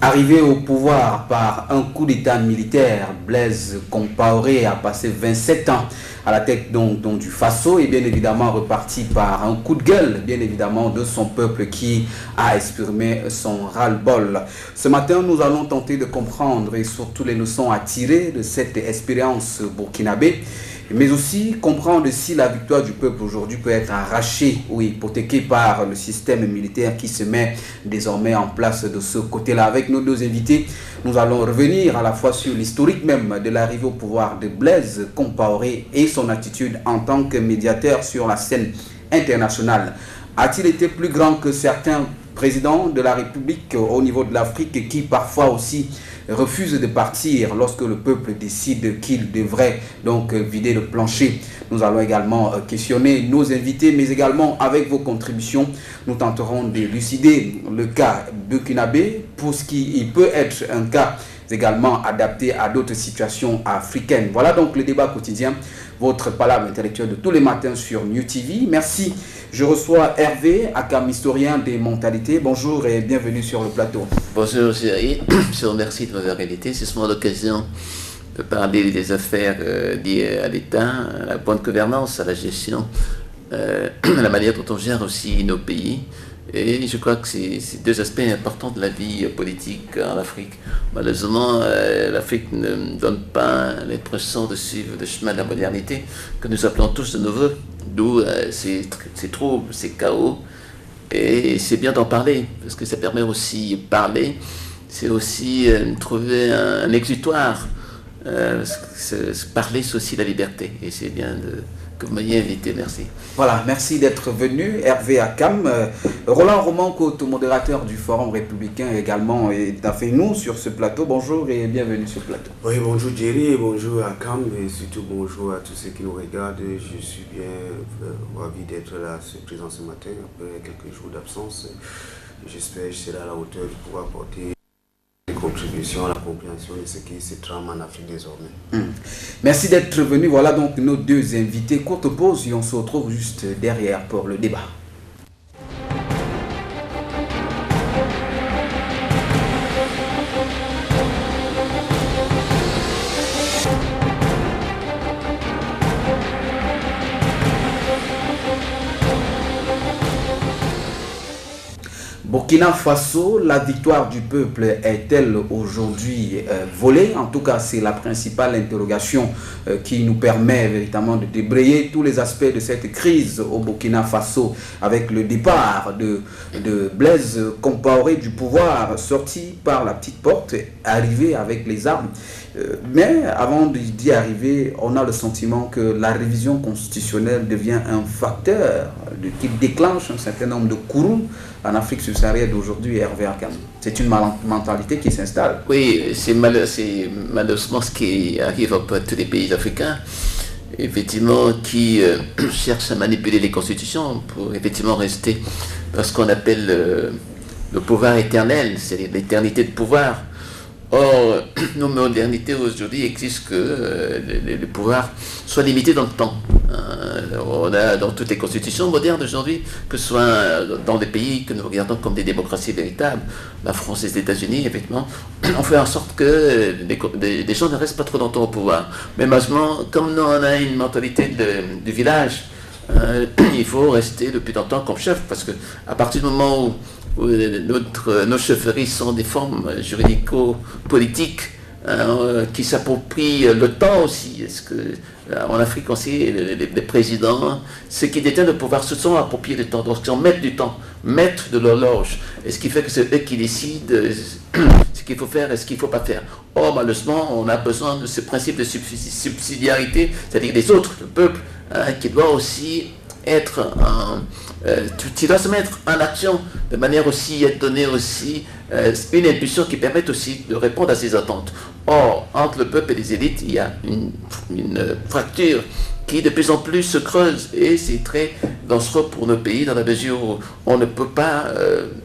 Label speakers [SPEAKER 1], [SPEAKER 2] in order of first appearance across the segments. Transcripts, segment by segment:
[SPEAKER 1] Arrivé au pouvoir par un coup d'état militaire, Blaise Compaoré a passé 27 ans à la tête donc du Faso et bien évidemment reparti par un coup de gueule, bien évidemment, de son peuple qui a exprimé son ras-le-bol. Ce matin, nous allons tenter de comprendre et surtout les leçons à tirer de cette expérience burkinabé, mais aussi comprendre si la victoire du peuple aujourd'hui peut être arrachée ou hypothéquée par le système militaire qui se met désormais en place de ce côté-là. Avec nos deux invités, nous allons revenir à la fois sur l'historique même de l'arrivée au pouvoir de Blaise Compaoré et son attitude en tant que médiateur sur la scène internationale. A-t-il été plus grand que certains présidents de la République au niveau de l'Afrique qui parfois aussi refuse de partir lorsque le peuple décide qu'il devrait donc vider le plancher? Nous allons également questionner nos invités, mais également avec vos contributions, nous tenterons d'élucider le cas burkinabé pour ce qui peut être un cas également adapté à d'autres situations africaines. Voilà donc le débat quotidien, votre palabre intellectuelle de tous les matins sur New TV. Merci. Je reçois Hervé Akam, historien des mentalités. Bonjour et bienvenue sur le plateau.
[SPEAKER 2] Bonjour Chéri, je vous remercie de m'avoir invité. C'est souvent l'occasion de parler des affaires liées à l'État, à la bonne gouvernance, à la gestion, à la manière dont on gère aussi nos pays. Et je crois que c'est deux aspects importants de la vie politique en Afrique. Malheureusement, l'Afrique ne donne pas l'impression de suivre le chemin de la modernité que nous appelons tous de nos voeux. D'où ces troubles, ces chaos. Et c'est bien d'en parler, parce que ça permet aussi de parler. C'est aussi trouver un exutoire. Parler, c'est aussi la liberté. Et c'est bien que vous m'ayez invité, merci.
[SPEAKER 1] Voilà, merci d'être venu, Hervé Akam. Roland Romancote, modérateur du Forum républicain également, est avec nous sur ce plateau. Bonjour et bienvenue sur le plateau.
[SPEAKER 3] Oui, bonjour Jerry, bonjour Akam et surtout bonjour à tous ceux qui nous regardent. Je suis bien ravi d'être là, présent ce matin après quelques jours d'absence. J'espère que je serai à la hauteur de pouvoir apporter des contributions à la compréhension de ce qui se trame en Afrique désormais.
[SPEAKER 1] Merci d'être venu. Voilà donc nos deux invités. Courte pause et on se retrouve juste derrière pour le débat. Burkina Faso, la victoire du peuple est-elle aujourd'hui volée? En tout cas, c'est la principale interrogation qui nous permet véritablement de débrayer tous les aspects de cette crise au Burkina Faso avec le départ de Blaise Compaoré du pouvoir, sorti par la petite porte, arrivé avec les armes. Mais avant d'y arriver, on a le sentiment que la révision constitutionnelle devient un facteur qui déclenche un certain nombre de courroux en Afrique subsaharienne d'aujourd'hui, Hervé Akam. C'est une mentalité qui s'installe.
[SPEAKER 2] Oui, c'est malheureusement ce qui arrive un peu à tous les pays africains, effectivement, qui cherchent à manipuler les constitutions pour effectivement rester dans ce qu'on appelle le pouvoir éternel, c'est-à-dire l'éternité de pouvoir. Or, nos modernités aujourd'hui exigent que le pouvoir soit limité dans le temps. On a dans toutes les constitutions modernes aujourd'hui, que ce soit dans des pays que nous regardons comme des démocraties véritables, la France et les États-Unis, effectivement, on fait en sorte que les gens ne restent pas trop longtemps au pouvoir. Mais malheureusement, comme nous on a une mentalité du village, il faut rester le plus longtemps comme chef, parce que à partir du moment où nos chefferies sont des formes juridico-politiques qui s'approprient le temps aussi. Est-ce que en Afrique aussi, les présidents, ceux qui détiennent le pouvoir se sont appropriés du temps, donc ils sont maîtres du temps, maîtres de l'horloge. Et ce qui fait que c'est eux qui décident ce qu'il faut faire et ce qu'il ne faut pas faire. Or, malheureusement, on a besoin de ce principe de subsidiarité, c'est-à-dire les autres, le peuple, qui doit aussi être tu dois se mettre en action de manière aussi à donner aussi une impulsion qui permette aussi de répondre à ces attentes. Or, entre le peuple et les élites, il y a une fracture qui de plus en plus se creuse et c'est très dangereux pour nos pays dans la mesure où on ne peut pas,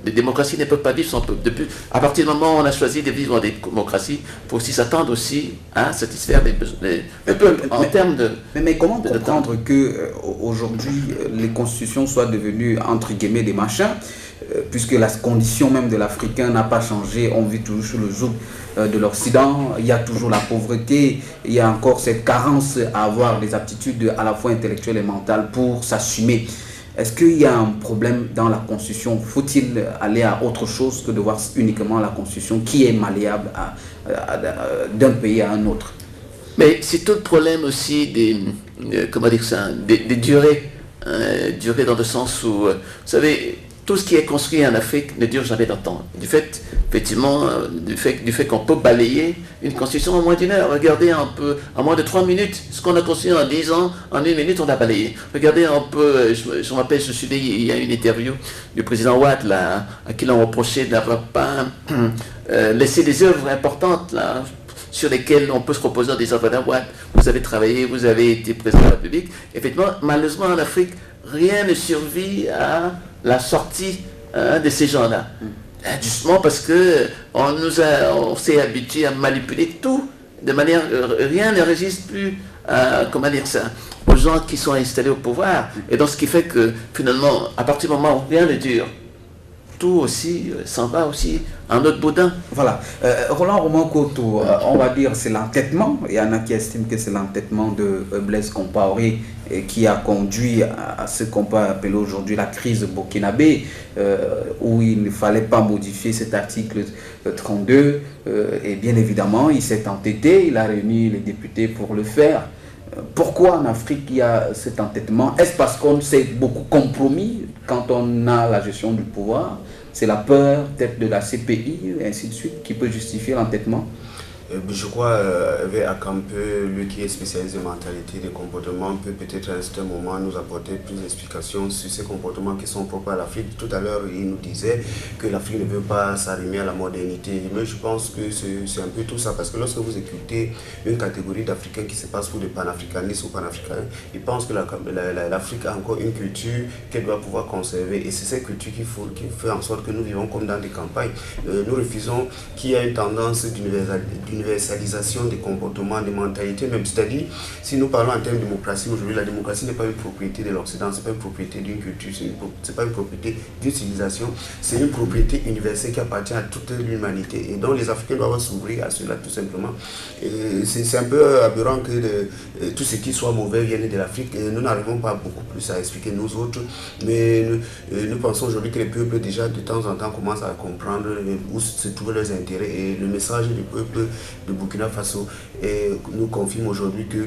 [SPEAKER 2] les démocraties ne peuvent pas vivre sans peuple. À partir du moment où on a choisi de vivre en démocratie, il faut aussi s'attendre aussi à satisfaire les besoins du peuple en termes de...
[SPEAKER 1] Mais comment comprendre que aujourd'hui les constitutions soient devenues entre guillemets des machins puisque la condition même de l'Africain n'a pas changé, on vit toujours sur le joug de l'Occident, il y a toujours la pauvreté, il y a encore cette carence à avoir des aptitudes à la fois intellectuelles et mentales pour s'assumer. Est-ce qu'il y a un problème dans la Constitution? Faut-il aller à autre chose que de voir uniquement la Constitution qui est malléable d'un pays à un autre?
[SPEAKER 2] Mais c'est tout le problème aussi des durées. Durées dans le sens où, vous savez, tout ce qui est construit en Afrique ne dure jamais longtemps. Du fait qu'on peut balayer une constitution en moins d'une heure. Regardez un peu, en moins de 3 minutes, ce qu'on a construit en 10 ans, en 1 minute, on a balayé. Regardez un peu, je me rappelle, je me suis dit, il y a une interview du président Ouad, là, à qui l'on reprochait de n'avoir pas laissé des œuvres importantes, là, sur lesquelles on peut se reposer en disant, voilà, Ouad, vous avez travaillé, vous avez été président de la République. Effectivement, malheureusement, en Afrique, rien ne survit à la sortie de ces gens-là. Justement parce que on s'est habitué à manipuler tout de manière, rien ne résiste plus aux gens qui sont installés au pouvoir. Et donc ce qui fait que finalement, à partir du moment où rien ne dure, tout aussi s'en va aussi en autre boudin.
[SPEAKER 1] Voilà. Roland Romankoto, on va dire c'est l'entêtement. Il y en a qui estiment que c'est l'entêtement de Blaise Compaoré qui a conduit à ce qu'on peut appeler aujourd'hui la crise burkinabé, où il ne fallait pas modifier cet article 32. Et bien évidemment, il s'est entêté, il a réuni les députés pour le faire. Pourquoi en Afrique il y a cet entêtement? Est-ce parce qu'on s'est beaucoup compromis quand on a la gestion du pouvoir? C'est la peur peut-être de la CPI et ainsi de suite qui peut justifier l'entêtement?
[SPEAKER 3] Je crois avec Akampe, lui qui est spécialiste de mentalité, de comportement, peut peut-être à un certain moment nous apporter plus d'explications sur ces comportements qui sont propres à l'Afrique. Tout à l'heure, il nous disait que l'Afrique ne veut pas s'arrimer à la modernité. Mais je pense que c'est un peu tout ça, parce que lorsque vous écoutez une catégorie d'Africains qui se passe pour des panafricanistes ou panafricains, ils pensent que l'Afrique a encore une culture qu'elle doit pouvoir conserver. Et c'est cette culture qui fait en sorte que nous vivons comme dans des campagnes. Nous refusons qu'il y ait une tendance d'universalisation des comportements, des mentalités même. C'est-à-dire, si nous parlons en termes de démocratie, aujourd'hui, la démocratie n'est pas une propriété de l'Occident, ce n'est pas une propriété d'une culture, ce n'est pas une propriété d'une civilisation, c'est une propriété universelle qui appartient à toute l'humanité. Et donc, les Africains doivent s'ouvrir à cela, tout simplement. C'est un peu aberrant que tout ce qui soit mauvais vienne de l'Afrique. Nous n'arrivons pas beaucoup plus à expliquer nous autres, mais nous pensons aujourd'hui que les peuples, déjà, de temps en temps, commencent à comprendre où se trouvent leurs intérêts. Et le message du peuple de Burkina Faso nous confirme aujourd'hui que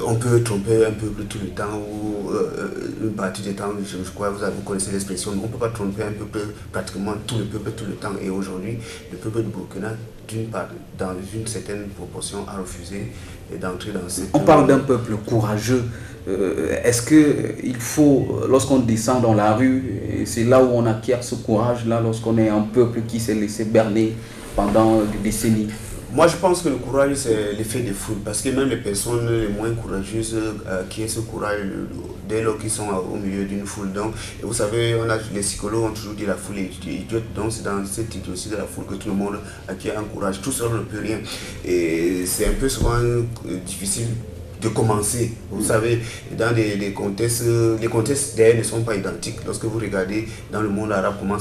[SPEAKER 3] on peut tromper un peuple tout le temps ou une partie du temps. Je crois que vous connaissez l'expression, on ne peut pas tromper un peuple, pratiquement tout le peuple tout le temps. Et aujourd'hui, le peuple du Burkina, d'une part, dans une certaine proportion, a refusé d'entrer dans cette...
[SPEAKER 1] On parle d'un peuple courageux. Est-ce qu'il faut, lorsqu'on descend dans la rue, c'est là où on acquiert ce courage-là, lorsqu'on est un peuple qui s'est laissé berner pendant des décennies?
[SPEAKER 3] Moi, je pense que le courage, c'est l'effet des foules. Parce que même les personnes les moins courageuses qui ont ce courage dès lors qu'ils sont au milieu d'une foule. Donc, et vous savez, les psychologues ont toujours dit la foule est idiote. Donc, c'est dans cette idée aussi de la foule que tout le monde acquiert un courage. Tout seul ne peut rien. Et c'est un peu souvent difficile de commencer. Vous savez, dans les contextes d'ailleurs ne sont pas identiques. Lorsque vous regardez dans le monde arabe comment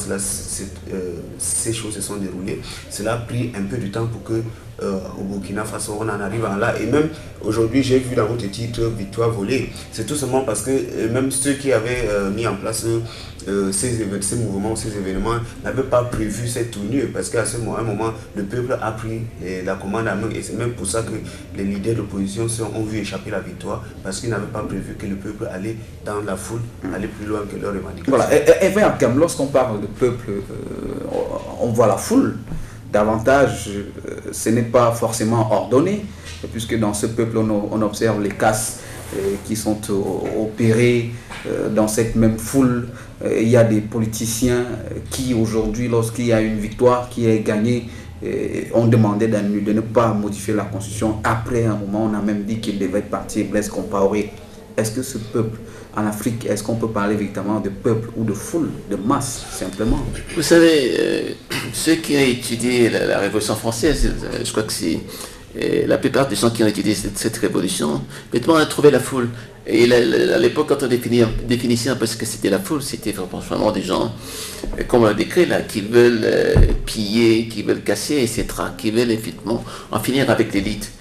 [SPEAKER 3] ces choses se sont déroulées, cela a pris un peu de temps pour que au Burkina Faso on en arrive à là. Et même aujourd'hui, j'ai vu dans votre titre victoire volée. C'est tout simplement parce que même ceux qui avaient mis en place ces mouvements, ces événements n'avaient pas prévu cette tournure, parce qu'à ce moment, le peuple a pris la commande à main. Et c'est même pour ça que les leaders d'opposition ont vu échapper la victoire, parce qu'ils n'avaient pas prévu que le peuple allait dans la foule, aller plus loin que leur revendication.
[SPEAKER 1] Voilà. Et lorsqu'on parle de peuple, on voit la foule. Davantage, ce n'est pas forcément ordonné, puisque dans ce peuple, on observe les casses qui sont opérées dans cette même foule. Il y a des politiciens qui, aujourd'hui, lorsqu'il y a une victoire qui est gagnée, ont demandé de ne pas modifier la constitution. Après un moment, on a même dit qu'il devait partir Blaise Compaoré. Est-ce que ce peuple, en Afrique, est-ce qu'on peut parler véritablement de peuple ou de foule, de masse, simplement?
[SPEAKER 2] Vous savez, ceux qui ont étudié la Révolution française, je crois que c'est Et la plupart des gens qui ont étudié cette révolution, on a trouvé la foule. Et à l'époque, quand on définissait un peu ce que c'était la foule, c'était franchement des gens, comme on l'a décrit là, qui veulent piller, qui veulent casser, etc., qui veulent effectivement en finir avec l'élite.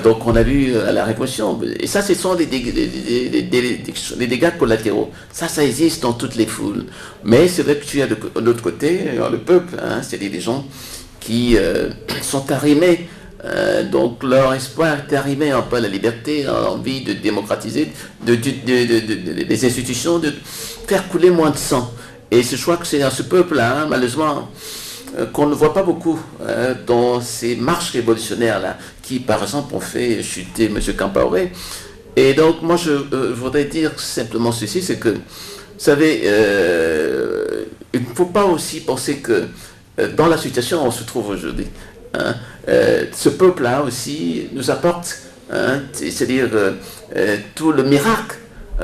[SPEAKER 2] Donc on a vu à la Révolution, et ça ce sont les dégâts collatéraux. Ça existe dans toutes les foules. Mais c'est vrai que tu as de l'autre côté, le peuple, hein, c'est-à-dire des gens qui sont arrimés. Donc leur espoir est arrivé un peu à la liberté, l'envie de démocratiser des institutions, de faire couler moins de sang. Et je crois que c'est dans ce peuple-là, hein, malheureusement, qu'on ne voit pas beaucoup dans ces marches révolutionnaires-là, qui par exemple ont fait chuter M. Compaoré. Et donc moi je voudrais dire simplement ceci, c'est que, vous savez, il ne faut pas aussi penser que dans la situation où on se trouve aujourd'hui, hein, ce peuple-là aussi nous apporte, hein, c'est-à-dire tout le miracle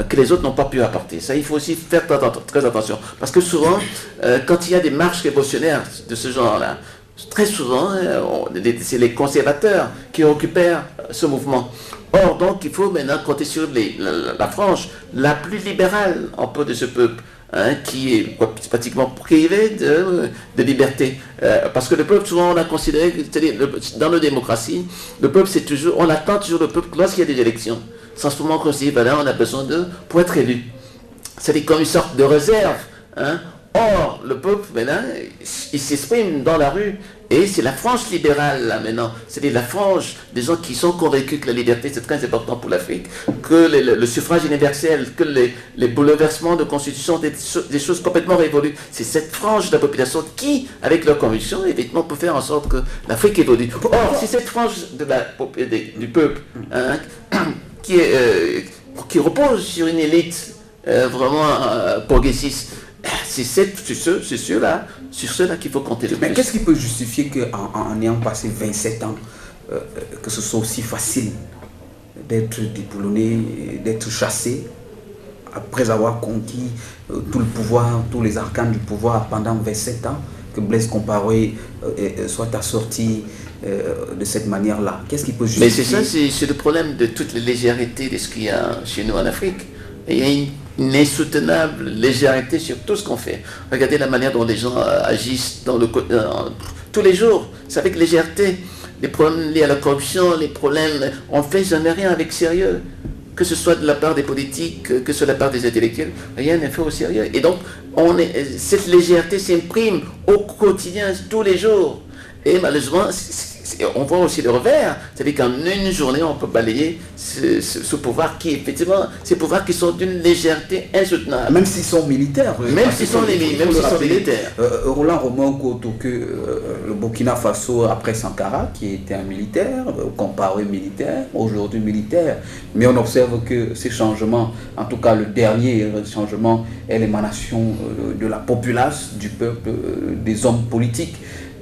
[SPEAKER 2] que les autres n'ont pas pu apporter. Ça, il faut aussi faire très attention. Parce que souvent, quand il y a des marches révolutionnaires de ce genre-là, très souvent, c'est les conservateurs qui récupèrent ce mouvement. Or, donc, il faut maintenant compter sur la frange la plus libérale un peu de ce peuple. Hein, qui est pratiquement privé de liberté. Parce que le peuple, souvent, on a considéré que dans nos démocraties, le peuple, on attend toujours le peuple lorsqu'il y a des élections. Sans souvent qu'on se dise, ben là, on a besoin pour être élu. C'est comme une sorte de réserve. Hein. Or, le peuple, maintenant, il s'exprime dans la rue. Et c'est la frange libérale, là, maintenant. C'est-à-dire la frange des gens qui sont convaincus que la liberté, c'est très important pour l'Afrique, que le suffrage universel, que les bouleversements de constitution, des choses complètement révolues. C'est cette frange de la population qui, avec leur conviction, effectivement, peut faire en sorte que l'Afrique évolue. Or, c'est cette frange du peuple, hein, qui repose sur une élite vraiment progressiste. C'est ceux-là qu'il faut compter le plus.
[SPEAKER 1] Mais qu'est-ce qui peut justifier qu'en ayant passé 27 ans, que ce soit aussi facile d'être déboulonné, d'être chassé, après avoir conquis tout le pouvoir, tous les arcanes du pouvoir pendant 27 ans, que Blaise Compaoré soit assorti de cette manière-là? Qu'est-ce qui peut justifier?
[SPEAKER 2] Mais c'est le problème de toute la légèreté de ce qu'il y a chez nous en Afrique. Et il y a une insoutenable légèreté sur tout ce qu'on fait. Regardez la manière dont les gens agissent tous les jours. C'est avec légèreté. Les problèmes liés à la corruption, les problèmes, on ne fait jamais rien avec sérieux. Que ce soit de la part des politiques, que ce soit de la part des intellectuels, rien n'est fait au sérieux. Et donc, cette légèreté s'imprime au quotidien, tous les jours. Et malheureusement, on voit aussi le revers, c'est-à-dire qu'en une journée, on peut balayer ce pouvoir qui, effectivement, ces pouvoirs qui sont d'une légèreté insoutenable.
[SPEAKER 1] Même s'ils sont militaires.
[SPEAKER 2] Même s'ils sont militaires.
[SPEAKER 1] Roland Romain Kotoke, le Burkina Faso, après Sankara, qui était un militaire, Compaoré militaire, aujourd'hui militaire. Mais on observe que ces changements, en tout cas le dernier changement, est l'émanation de la populace, du peuple, des hommes politiques.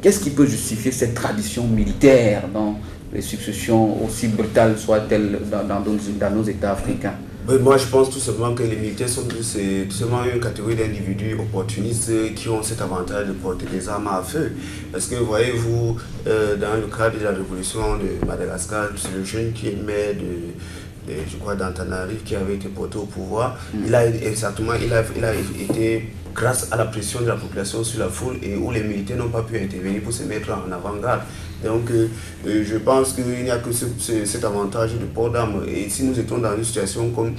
[SPEAKER 1] Qu'est-ce qui peut justifier cette tradition militaire dans les successions aussi brutales soient-elles dans nos États africains?
[SPEAKER 3] Moi, je pense tout simplement que les militaires sont tout simplement une catégorie d'individus opportunistes qui ont cet avantage de porter des armes à feu. Parce que, voyez-vous, dans le cadre de la révolution de Madagascar, c'est le jeune qui est maire je crois, d'Antananarive, qui avait été porté au pouvoir. Il a été grâce à la pression de la population sur la foule et où les militaires n'ont pas pu intervenir pour se mettre en avant-garde. Donc je pense qu'il n'y a que cet avantage de port d'armes. Et si nous étions dans une situation comme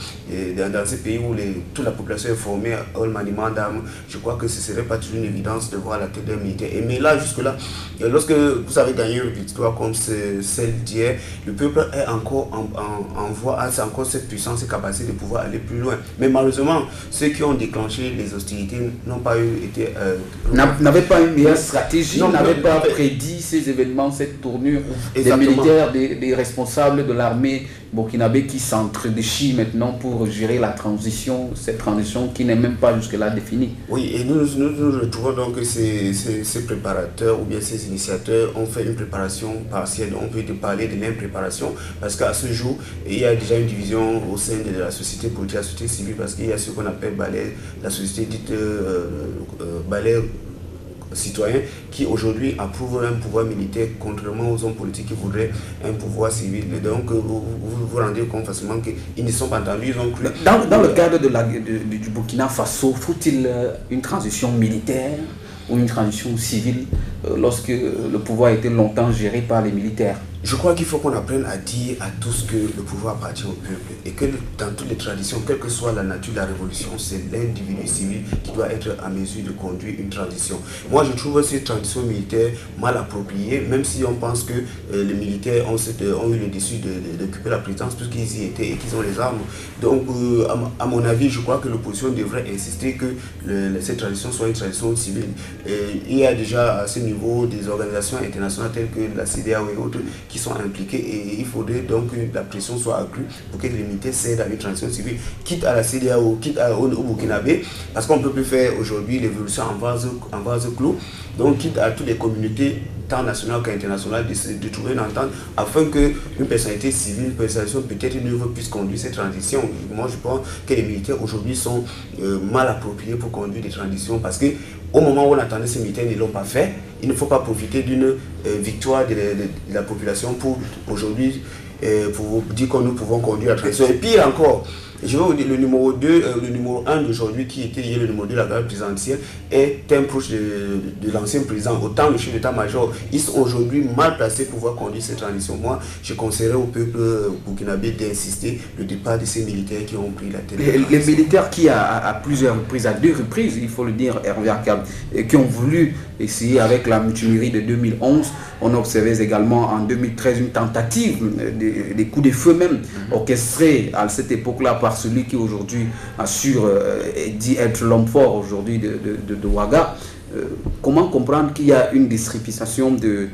[SPEAKER 3] dans ces pays où toute la population est formée au maniement d'armes, je crois que ce ne serait pas toujours une évidence de voir la tête d'un militaire. Mais là, jusque-là, lorsque vous avez gagné une victoire comme celle d'hier, le peuple est encore en voie, a encore cette puissance et capacité de pouvoir aller plus loin. Mais malheureusement, ceux qui ont déclenché les hostilités
[SPEAKER 1] n'avaient pas une meilleure stratégie, n'avaient pas prédit ces événements, cette tournure. Exactement. Des militaires, des responsables de l'armée burkinabé qui s'entre-déchirent maintenant pour gérer la transition, cette transition qui n'est même pas jusque-là définie.
[SPEAKER 3] Oui, et nous retrouvons donc que ces préparateurs ou bien ces initiateurs ont fait une préparation partielle. On peut parler de l'impréparation parce qu'à ce jour, il y a déjà une division au sein de la société politique, la société civile, parce qu'il y a ce qu'on appelle la société dite citoyens qui aujourd'hui approuvent un pouvoir militaire, contrairement aux hommes politiques qui voudraient un pouvoir civil. Et donc vous vous rendez compte facilement qu'ils ne sont pas entendus, ils ont cru...
[SPEAKER 1] Dans le cadre du Burkina Faso, faut-il une transition militaire ou une transition civile lorsque le pouvoir a été longtemps géré par les militaires?
[SPEAKER 3] Je crois qu'il faut qu'on apprenne à dire à tous que le pouvoir appartient au peuple et que dans toutes les traditions, quelle que soit la nature de la révolution, c'est l'individu civil qui doit être à mesure de conduire une transition. Moi, je trouve ces transitions militaires mal appropriées, même si on pense que les militaires ont eu le dessus d'occuper la présidence puisqu'ils y étaient et qu'ils ont les armes. Donc, à mon avis, je crois que l'opposition devrait insister que cette transition soit une transition civile. Il y a déjà à ce niveau des organisations internationales telles que la CEDEAO et autres qui sont impliqués et il faudrait donc que la pression soit accrue pour que les militaires cèdent à une transition civile, quitte à la CEDEAO, quitte au Burkinabé, parce qu'on ne peut plus faire aujourd'hui l'évolution en vase clos, donc quitte à toutes les communautés tant nationales qu'internationales de trouver une entente afin qu'une personnalité civile, une personnalité peut-être neuve puisse conduire cette transition. Moi je pense que les militaires aujourd'hui sont mal appropriés pour conduire des transitions parce que au moment où on attendait ces militaires, ils ne l'ont pas fait. Il ne faut pas profiter d'une victoire de la population pour aujourd'hui pour dire que nous pouvons conduire la transition. Et pire encore, je vais vous dire, le numéro 2, le numéro 1 d'aujourd'hui, qui était hier le numéro 2 de la garde présidentielle, est un proche de l'ancien président. Autant le chef d'état-major, ils sont aujourd'hui mal placés pour pouvoir conduire cette transition. Moi, je conseillerais au peuple burkinabé d'insister le départ de ces militaires qui ont pris la tête.
[SPEAKER 1] Les militaires qui, à plusieurs reprises, à 2 reprises, il faut le dire, Hervé Akam, qui ont voulu essayer avec la mutinerie de 2011, on observait également en 2013 une tentative, des coups de feu même, orchestrés à cette époque-là par celui qui aujourd'hui assure, dit être l'homme fort aujourd'hui de Ouaga. Comment comprendre qu'il y a une distribution de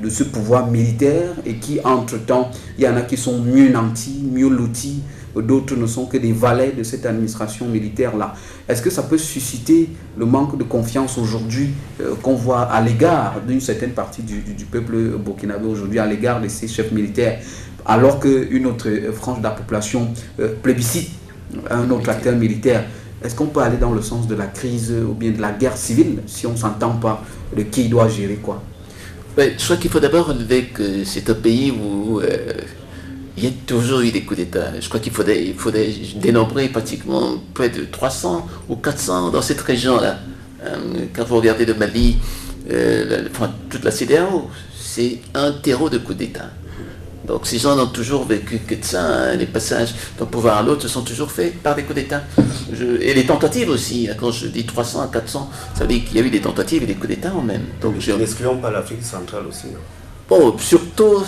[SPEAKER 1] ce pouvoir militaire et qui, entre-temps, il y en a qui sont mieux nantis, mieux lotis, d'autres ne sont que des valets de cette administration militaire-là. Est-ce que ça peut susciter le manque de confiance aujourd'hui qu'on voit à l'égard d'une certaine partie du peuple burkinabé aujourd'hui, à l'égard de ces chefs militaires, alors qu'une autre frange de la population plébiscite un autre acteur militaire? Est-ce qu'on peut aller dans le sens de la crise ou bien de la guerre civile si on ne s'entend pas de qui doit gérer quoi?
[SPEAKER 2] Je crois qu'il faut d'abord relever que c'est un pays où il y a toujours eu des coups d'État. Je crois qu'il faudrait dénombrer pratiquement près de 300 ou 400 dans cette région-là. Quand vous regardez le Mali, toute la CEDEAO, c'est un terreau de coups d'État. Donc ces gens n'ont toujours vécu que de ça, hein. Les passages d'un pouvoir à l'autre se sont toujours faits par des coups d'État. Et les tentatives aussi, quand je dis 300 à 400, ça veut dire qu'il y a eu des tentatives et des coups d'État en même. Donc
[SPEAKER 3] n'excluons pas l'Afrique centrale aussi.
[SPEAKER 2] Bon, surtout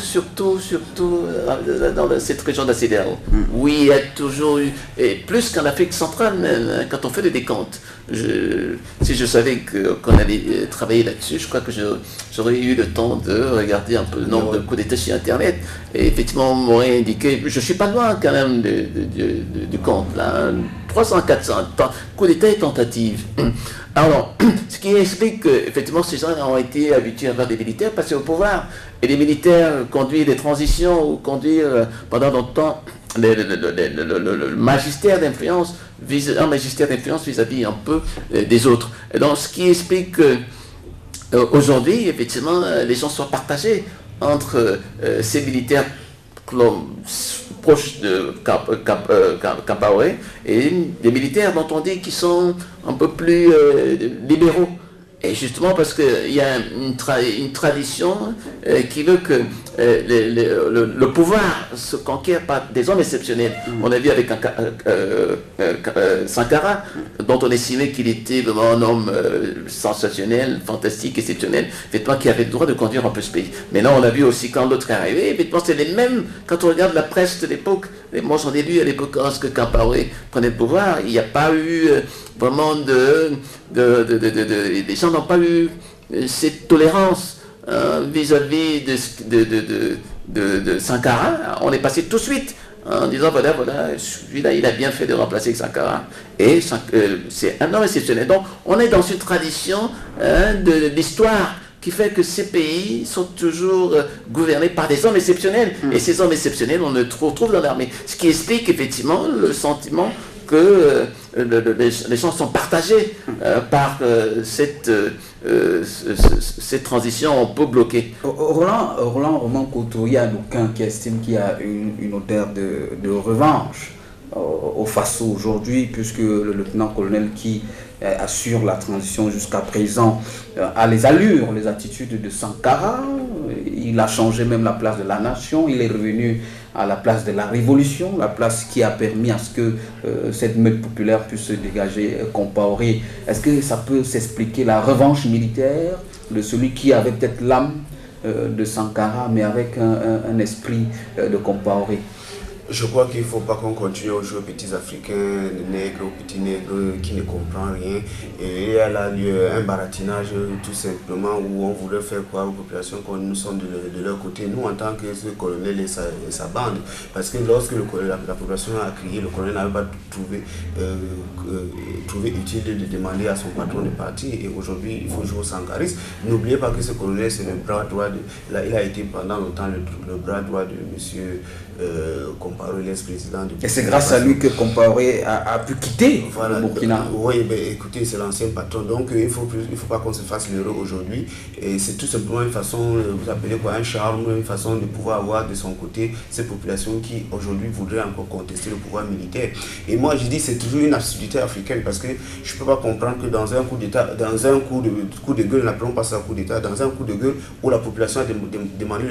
[SPEAKER 2] dans cette région de la CEDEAO. Oui, il y a toujours eu, et plus qu'en Afrique centrale même, hein, quand on fait le décompte. Si je savais qu'on allait travailler là-dessus, je crois que j'aurais eu le temps de regarder un peu le nombre de coups d'État sur Internet. Et effectivement, on m'aurait indiqué, je ne suis pas loin quand même du compte, là, hein, 300, 400 coups d'État et tentatives. Alors, ce qui explique qu'effectivement ces gens ont été habitués à voir des militaires passer au pouvoir. Et les militaires conduire des transitions ou conduire pendant longtemps le magistère d'influence vis-à-vis un peu des autres. Et donc, ce qui explique qu'aujourd'hui, effectivement, les gens sont partagés entre ces militaires proches de Kampaoré et des militaires dont on dit qu'ils sont un peu plus libéraux. Et justement parce qu'il y a une tradition qui veut que le pouvoir se conquiert par des hommes exceptionnels. On a vu avec Sankara, dont on estimait qu'il était vraiment un homme sensationnel, fantastique, exceptionnel, effectivement qui avait le droit de conduire un peu ce pays. Mais là on a vu aussi quand l'autre est arrivé, effectivement c'est les mêmes, quand on regarde la presse de l'époque, moi j'en ai lu à l'époque lorsque Kampaoré prenait le pouvoir, il n'y a pas eu vraiment les gens n'ont pas eu cette tolérance vis-à-vis de Sankara. On est passé tout de suite en disant voilà, celui-là il a bien fait de remplacer Sankara. Et c'est un homme exceptionnel. Donc on est dans une tradition de l'histoire qui fait que ces pays sont toujours gouvernés par des hommes exceptionnels. Et ces hommes exceptionnels, on le retrouve dans l'armée. Ce qui explique effectivement le sentiment que les gens sont partagés par cette transition un peu bloquée.
[SPEAKER 1] Roman Couto, il y a d'aucuns qui estiment qu'il y a une odeur de revanche au Faso aujourd'hui, puisque le lieutenant-colonel qui assure la transition jusqu'à présent a les allures, les attitudes de Sankara. Il a changé même la place de la nation, il est revenu à la place de la révolution, la place qui a permis à ce que cette meute populaire puisse se dégager Compaoré. Est-ce que ça peut s'expliquer la revanche militaire de celui qui avait peut-être l'âme de Sankara, mais avec un esprit de Compaoré?
[SPEAKER 3] Je crois qu'il ne faut pas qu'on continue à jouer aux petits Africains, nègres, aux petits nègres qui ne comprennent rien. Et il y a là un baratinage tout simplement où on voudrait faire croire aux populations que nous sommes de leur côté, nous en tant que ce colonel et sa bande. Parce que lorsque la population a crié, le colonel n'avait pas trouvé utile de demander à son patron de partir. Et aujourd'hui, il faut jouer au sankarisme. N'oubliez pas que ce colonel, c'est le bras droit il a été pendant longtemps le bras droit de M. Compaoré, l'ex-président du Burkina.
[SPEAKER 1] Et c'est grâce à lui que Compaoré a pu quitter le Burkina.
[SPEAKER 3] Oui, ben, écoutez, c'est l'ancien patron, donc il ne faut pas qu'on se fasse l'heureux aujourd'hui. Et c'est tout simplement une façon, vous appelez quoi, un charme, une façon de pouvoir avoir de son côté ces populations qui aujourd'hui voudraient encore contester le pouvoir militaire. Et moi je dis c'est toujours une absurdité africaine, parce que je ne peux pas comprendre que dans un coup d'État, dans un coup de gueule, n'appelons pas ça un coup d'État, dans un coup de gueule où la population a demandé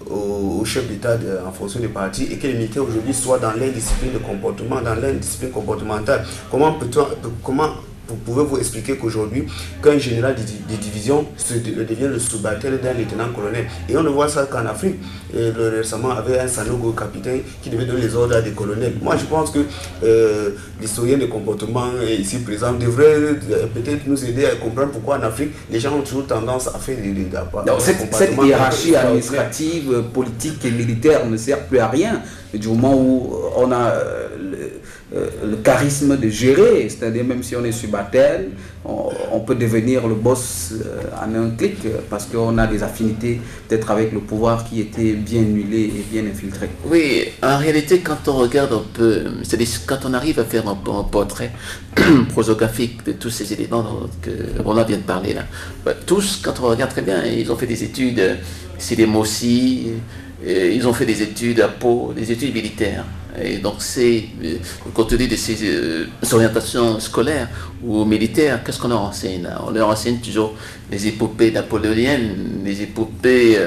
[SPEAKER 3] au chef d'État en fonction des partis, et que les militaires aujourd'hui soient dans l'indiscipline de comportement, dans l'indiscipline comportementale. Comment pouvez-vous expliquer qu'aujourd'hui, qu'un général de division devient le subalterne d'un lieutenant-colonel? Et on ne voit ça qu'en Afrique. Et récemment, avait un Sanogo capitaine qui devait donner les ordres à des colonels. Moi, je pense que l'historien de comportement ici présent devrait peut-être nous aider à comprendre pourquoi en Afrique, les gens ont toujours tendance à faire
[SPEAKER 1] cette hiérarchie administrative, politique et militaire ne sert plus à rien. Du moment où on a le charisme de gérer, c'est-à-dire même si on est subalterne, on peut devenir le boss en un clic, parce qu'on a des affinités peut-être avec le pouvoir qui était bien huilé et bien infiltré.
[SPEAKER 2] Oui, en réalité, quand on regarde un peu, c'est-à-dire quand on arrive à faire un portrait prosographique de tous ces éléments que Roland vient de parler là, tous, quand on regarde très bien, ils ont fait des études, c'est des Mossi, ils ont fait des études à Pau, des études militaires. Et donc, compte tenu de ces orientations scolaires ou militaires, qu'est-ce qu'on leur enseigne là? On leur enseigne toujours les épopées napoléoniennes, les épopées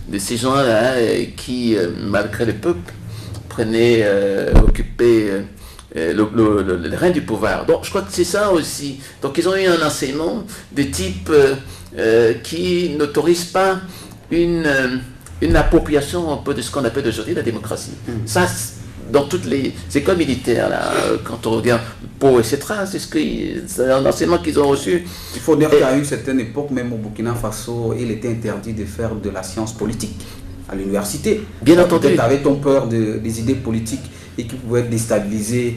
[SPEAKER 2] de ces gens-là qui, malgré le peuple, occupaient le règne du pouvoir. Donc, je crois que c'est ça aussi. Donc, ils ont eu un enseignement de type qui n'autorise pas une appropriation un peu de ce qu'on appelle aujourd'hui la démocratie. Ça, dans toutes les écoles militaires, là, quand on regarde Pau, etc., c'est un enseignement qu'ils ont reçu.
[SPEAKER 1] Il faut dire qu'à une certaine époque, même au Burkina Faso, il était interdit de faire de la science politique à l'université.
[SPEAKER 2] Bien entendu.
[SPEAKER 1] Peut-être avait-on peur des idées politiques et qui pouvaient déstabiliser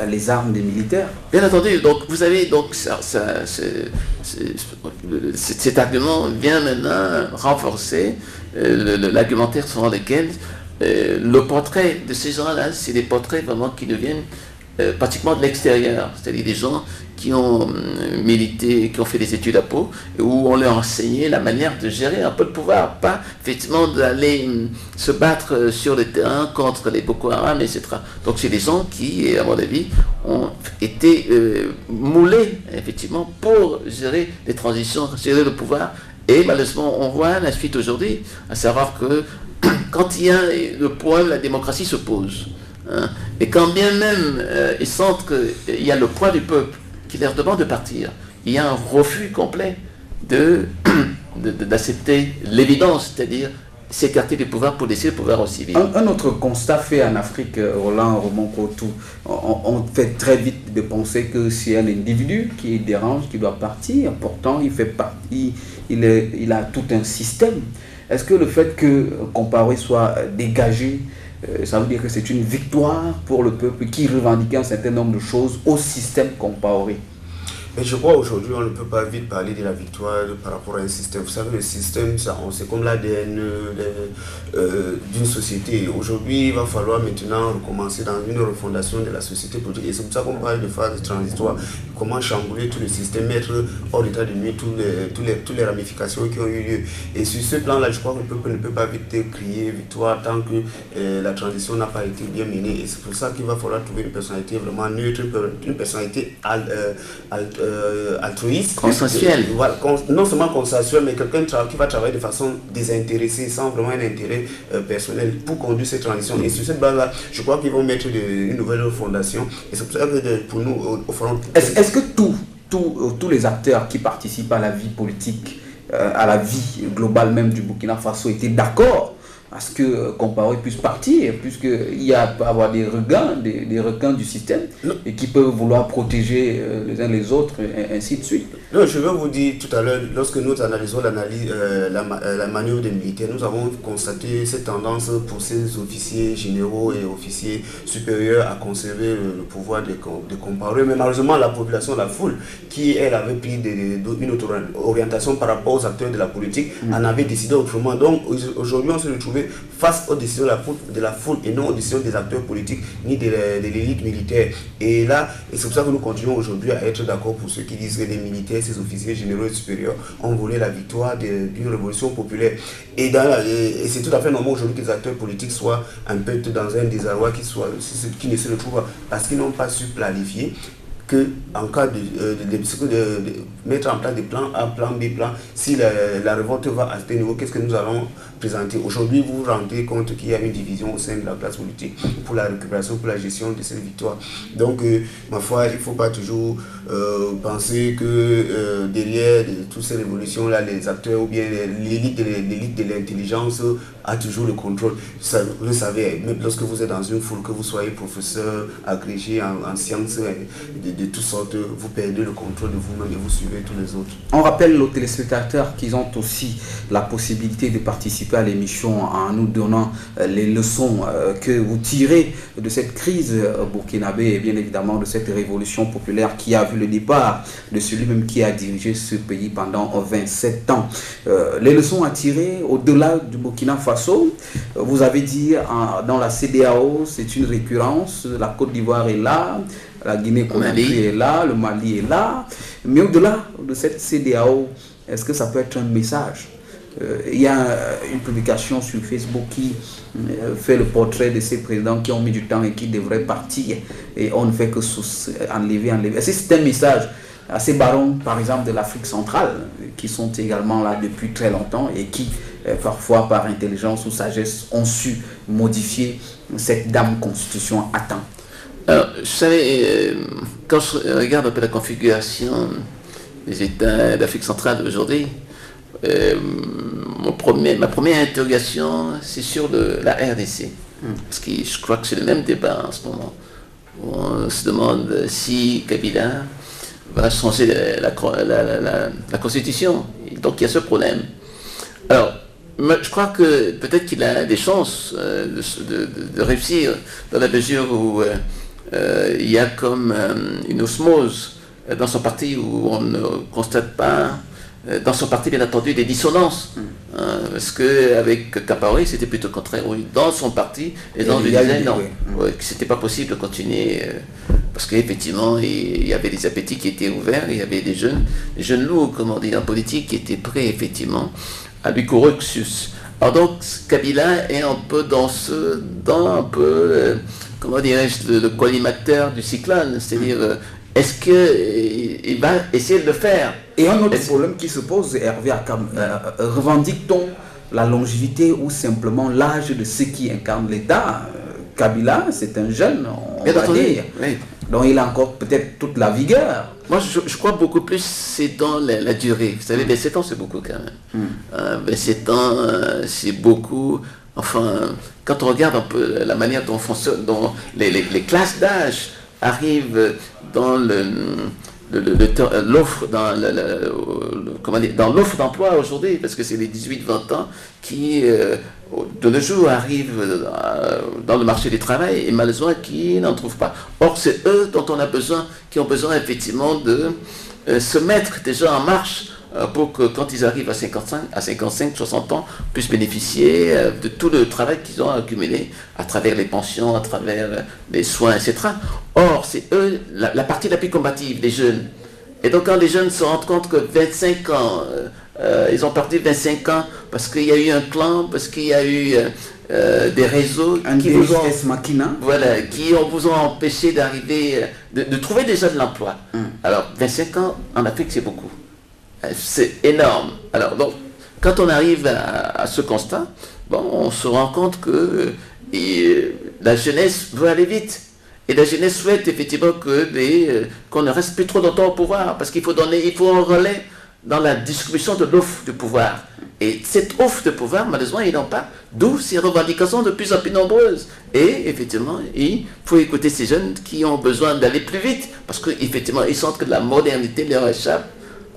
[SPEAKER 1] les armes des militaires.
[SPEAKER 2] Bien entendu. Donc, vous avez donc cet argument vient maintenant renforcer l'argumentaire selon lequel le portrait de ces gens-là, c'est des portraits vraiment qui deviennent pratiquement de l'extérieur, c'est-à-dire des gens qui ont milité, qui ont fait des études à Pau, où on leur a enseigné la manière de gérer un peu le pouvoir, pas effectivement d'aller se battre sur le terrain contre les Boko Haram, etc. Donc c'est des gens qui, à mon avis, ont été moulés effectivement pour gérer les transitions, gérer le pouvoir. Et malheureusement, on voit la suite aujourd'hui, à savoir que quand il y a le problème, la démocratie se pose. Hein, et quand bien même ils sentent qu'il y a le poids du peuple qui leur demande de partir, il y a un refus complet d'accepter l'évidence, c'est-à-dire s'écarter du pouvoir pour laisser le pouvoir aux civils.
[SPEAKER 1] Un autre constat fait en Afrique, Roland Couto, on fait très vite de penser que c'est un individu qui dérange, qui doit partir. Pourtant, il fait partie, il a tout un système. Est-ce que le fait que Compaoré soit dégagé, ça veut dire que c'est une victoire pour le peuple qui revendiquait un certain nombre de choses au système Compaoré?
[SPEAKER 3] Mais je crois aujourd'hui, on ne peut pas vite parler de la victoire par rapport à un système. Vous savez, le système, c'est comme l'ADN d'une société. Aujourd'hui, il va falloir maintenant recommencer dans une refondation de la société politique. Et c'est pour ça qu'on parle de phase transitoire. Comment chambouler tout le système, mettre hors d'état de nuit toutes les ramifications qui ont eu lieu. Et sur ce plan-là, je crois que le peuple ne peut pas vite crier victoire tant que la transition n'a pas été bien menée. Et c'est pour ça qu'il va falloir trouver une personnalité vraiment neutre, une personnalité altruiste.
[SPEAKER 2] Consensuelle.
[SPEAKER 3] Voilà, non seulement consensuelle, mais quelqu'un qui va travailler de façon désintéressée, sans vraiment un intérêt personnel pour conduire cette transition. Et sur cette base-là, je crois qu'ils vont mettre une nouvelle fondation. Et c'est pour ça que pour nous, au fond...
[SPEAKER 1] Est-ce que tous les acteurs qui participent à la vie politique, à la vie globale même du Burkina Faso étaient d'accord à ce que Compaoré puisse partir, puisqu'il y a peut avoir des requins du système et qui peuvent vouloir protéger les uns les autres, et ainsi de suite.
[SPEAKER 3] Non, je vais vous dire tout à l'heure, lorsque nous analysons la manœuvre des militaires, nous avons constaté cette tendance pour ces officiers généraux et officiers supérieurs à conserver le pouvoir de Compaoré. Mais malheureusement, la population, la foule, qui elle avait pris une autre orientation par rapport aux acteurs de la politique, en avait décidé autrement. Donc aujourd'hui, on se retrouvait face aux décisions de la foule et non aux décisions des acteurs politiques ni de l'élite militaire. Et là, c'est pour ça que nous continuons aujourd'hui à être d'accord pour ceux qui disent que les militaires, ces officiers généraux et supérieurs ont volé la victoire d'une révolution populaire. Et c'est tout à fait normal aujourd'hui que les acteurs politiques soient un peu dans un désarroi qui ne se retrouvent pas parce qu'ils n'ont pas su planifier que en cas de mettre en place des plans A, plan B, plan, si la révolte va à ce niveau, qu'est-ce que nous allons présenter? Aujourd'hui, vous vous rendez compte qu'il y a une division au sein de la classe politique pour la récupération, pour la gestion de cette victoire. Donc, ma foi, il ne faut pas toujours penser que derrière toutes ces révolutions-là, les acteurs ou bien l'élite de l'intelligence a toujours le contrôle. Vous le savez, même lorsque vous êtes dans une foule, que vous soyez professeur, agrégé en sciences, de toutes sortes, vous perdez le contrôle de vous-même et vous suivez tous les autres.
[SPEAKER 1] On rappelle aux téléspectateurs qu'ils ont aussi la possibilité de participer à l'émission en nous donnant les leçons que vous tirez de cette crise burkinabé et bien évidemment de cette révolution populaire qui a vu le départ de celui-même qui a dirigé ce pays pendant 27 ans. Les leçons à tirer au-delà du Burkina Faso, vous avez dit dans la CEDEAO, c'est une récurrence, la Côte d'Ivoire est là, la Guinée-Conakry est là, le Mali est là, mais au-delà de cette CEDEAO, est-ce que ça peut être un message? Il y a une publication sur Facebook qui fait le portrait de ces présidents qui ont mis du temps et qui devraient partir et on ne fait que enlever. Est-ce que c'est un message à ces barons, par exemple, de l'Afrique centrale, qui sont également là depuis très longtemps et qui, parfois par intelligence ou sagesse, ont su modifier cette dame constitution à temps?
[SPEAKER 2] Alors, vous savez, quand je regarde un peu la configuration des États d'Afrique centrale aujourd'hui, ma première interrogation, c'est sur la RDC. Parce que je crois que c'est le même débat en ce moment. On se demande si Kabila va changer la constitution. Et donc il y a ce problème. Alors, je crois que peut-être qu'il a des chances de réussir dans la mesure où il y a comme une osmose dans son parti où on ne constate pas dans son parti bien entendu des dissonances parce qu'avec Compaoré c'était plutôt contraire. Oui, dans son parti les gens lui disaient non, que c'était pas possible de continuer parce qu'effectivement il y avait des appétits qui étaient ouverts, il y avait des jeunes loups, comme on dit en politique, qui étaient prêts effectivement à lui courir sus. Alors donc Kabila est un peu comment dirais-je, le collimateur du cyclone, c'est-à-dire est-ce qu'il va essayer de le faire?
[SPEAKER 1] Et un autre problème qui se pose, Hervé Akam, revendique-t-on la longévité ou simplement l'âge de ceux qui incarnent l'État? Kabila, c'est un jeune, on va dire. Oui. Donc il a encore peut-être toute la vigueur.
[SPEAKER 2] Moi, je crois beaucoup plus, c'est dans la durée. Vous savez, 27 ans, c'est beaucoup quand même. 27 ans, c'est beaucoup. Enfin, quand on regarde un peu la manière dont fonctionne, dont les classes d'âge arrivent dans l'offre, dans l'offre d'emploi aujourd'hui, parce que c'est les 18-20 ans qui, de nos jours, arrivent dans le marché du travail et malheureusement qui n'en trouvent pas. Or, c'est eux dont on a besoin, qui ont besoin effectivement de se mettre déjà en marche pour que quand ils arrivent à 55, 60 ans, puissent bénéficier de tout le travail qu'ils ont accumulé à travers les pensions, à travers les soins, etc. Or, c'est eux la partie la plus combative, les jeunes. Et donc quand les jeunes se rendent compte que 25 ans, ils ont perdu 25 ans parce qu'il y a eu un clan, parce qu'il y a eu des réseaux qui vous ont empêché d'arriver, de trouver déjà de l'emploi. Alors 25 ans en Afrique, c'est beaucoup. C'est énorme. Alors donc, quand on arrive à ce constat, bon, on se rend compte que la jeunesse veut aller vite. Et la jeunesse souhaite effectivement qu'on ne reste plus trop longtemps au pouvoir, parce qu'il faut un relais dans la distribution de l'offre de pouvoir. Et cette offre de pouvoir, malheureusement, ils n'ont pas, d'où ces revendications de plus en plus nombreuses. Et effectivement, il faut écouter ces jeunes qui ont besoin d'aller plus vite, parce qu'effectivement, ils sentent que la modernité leur échappe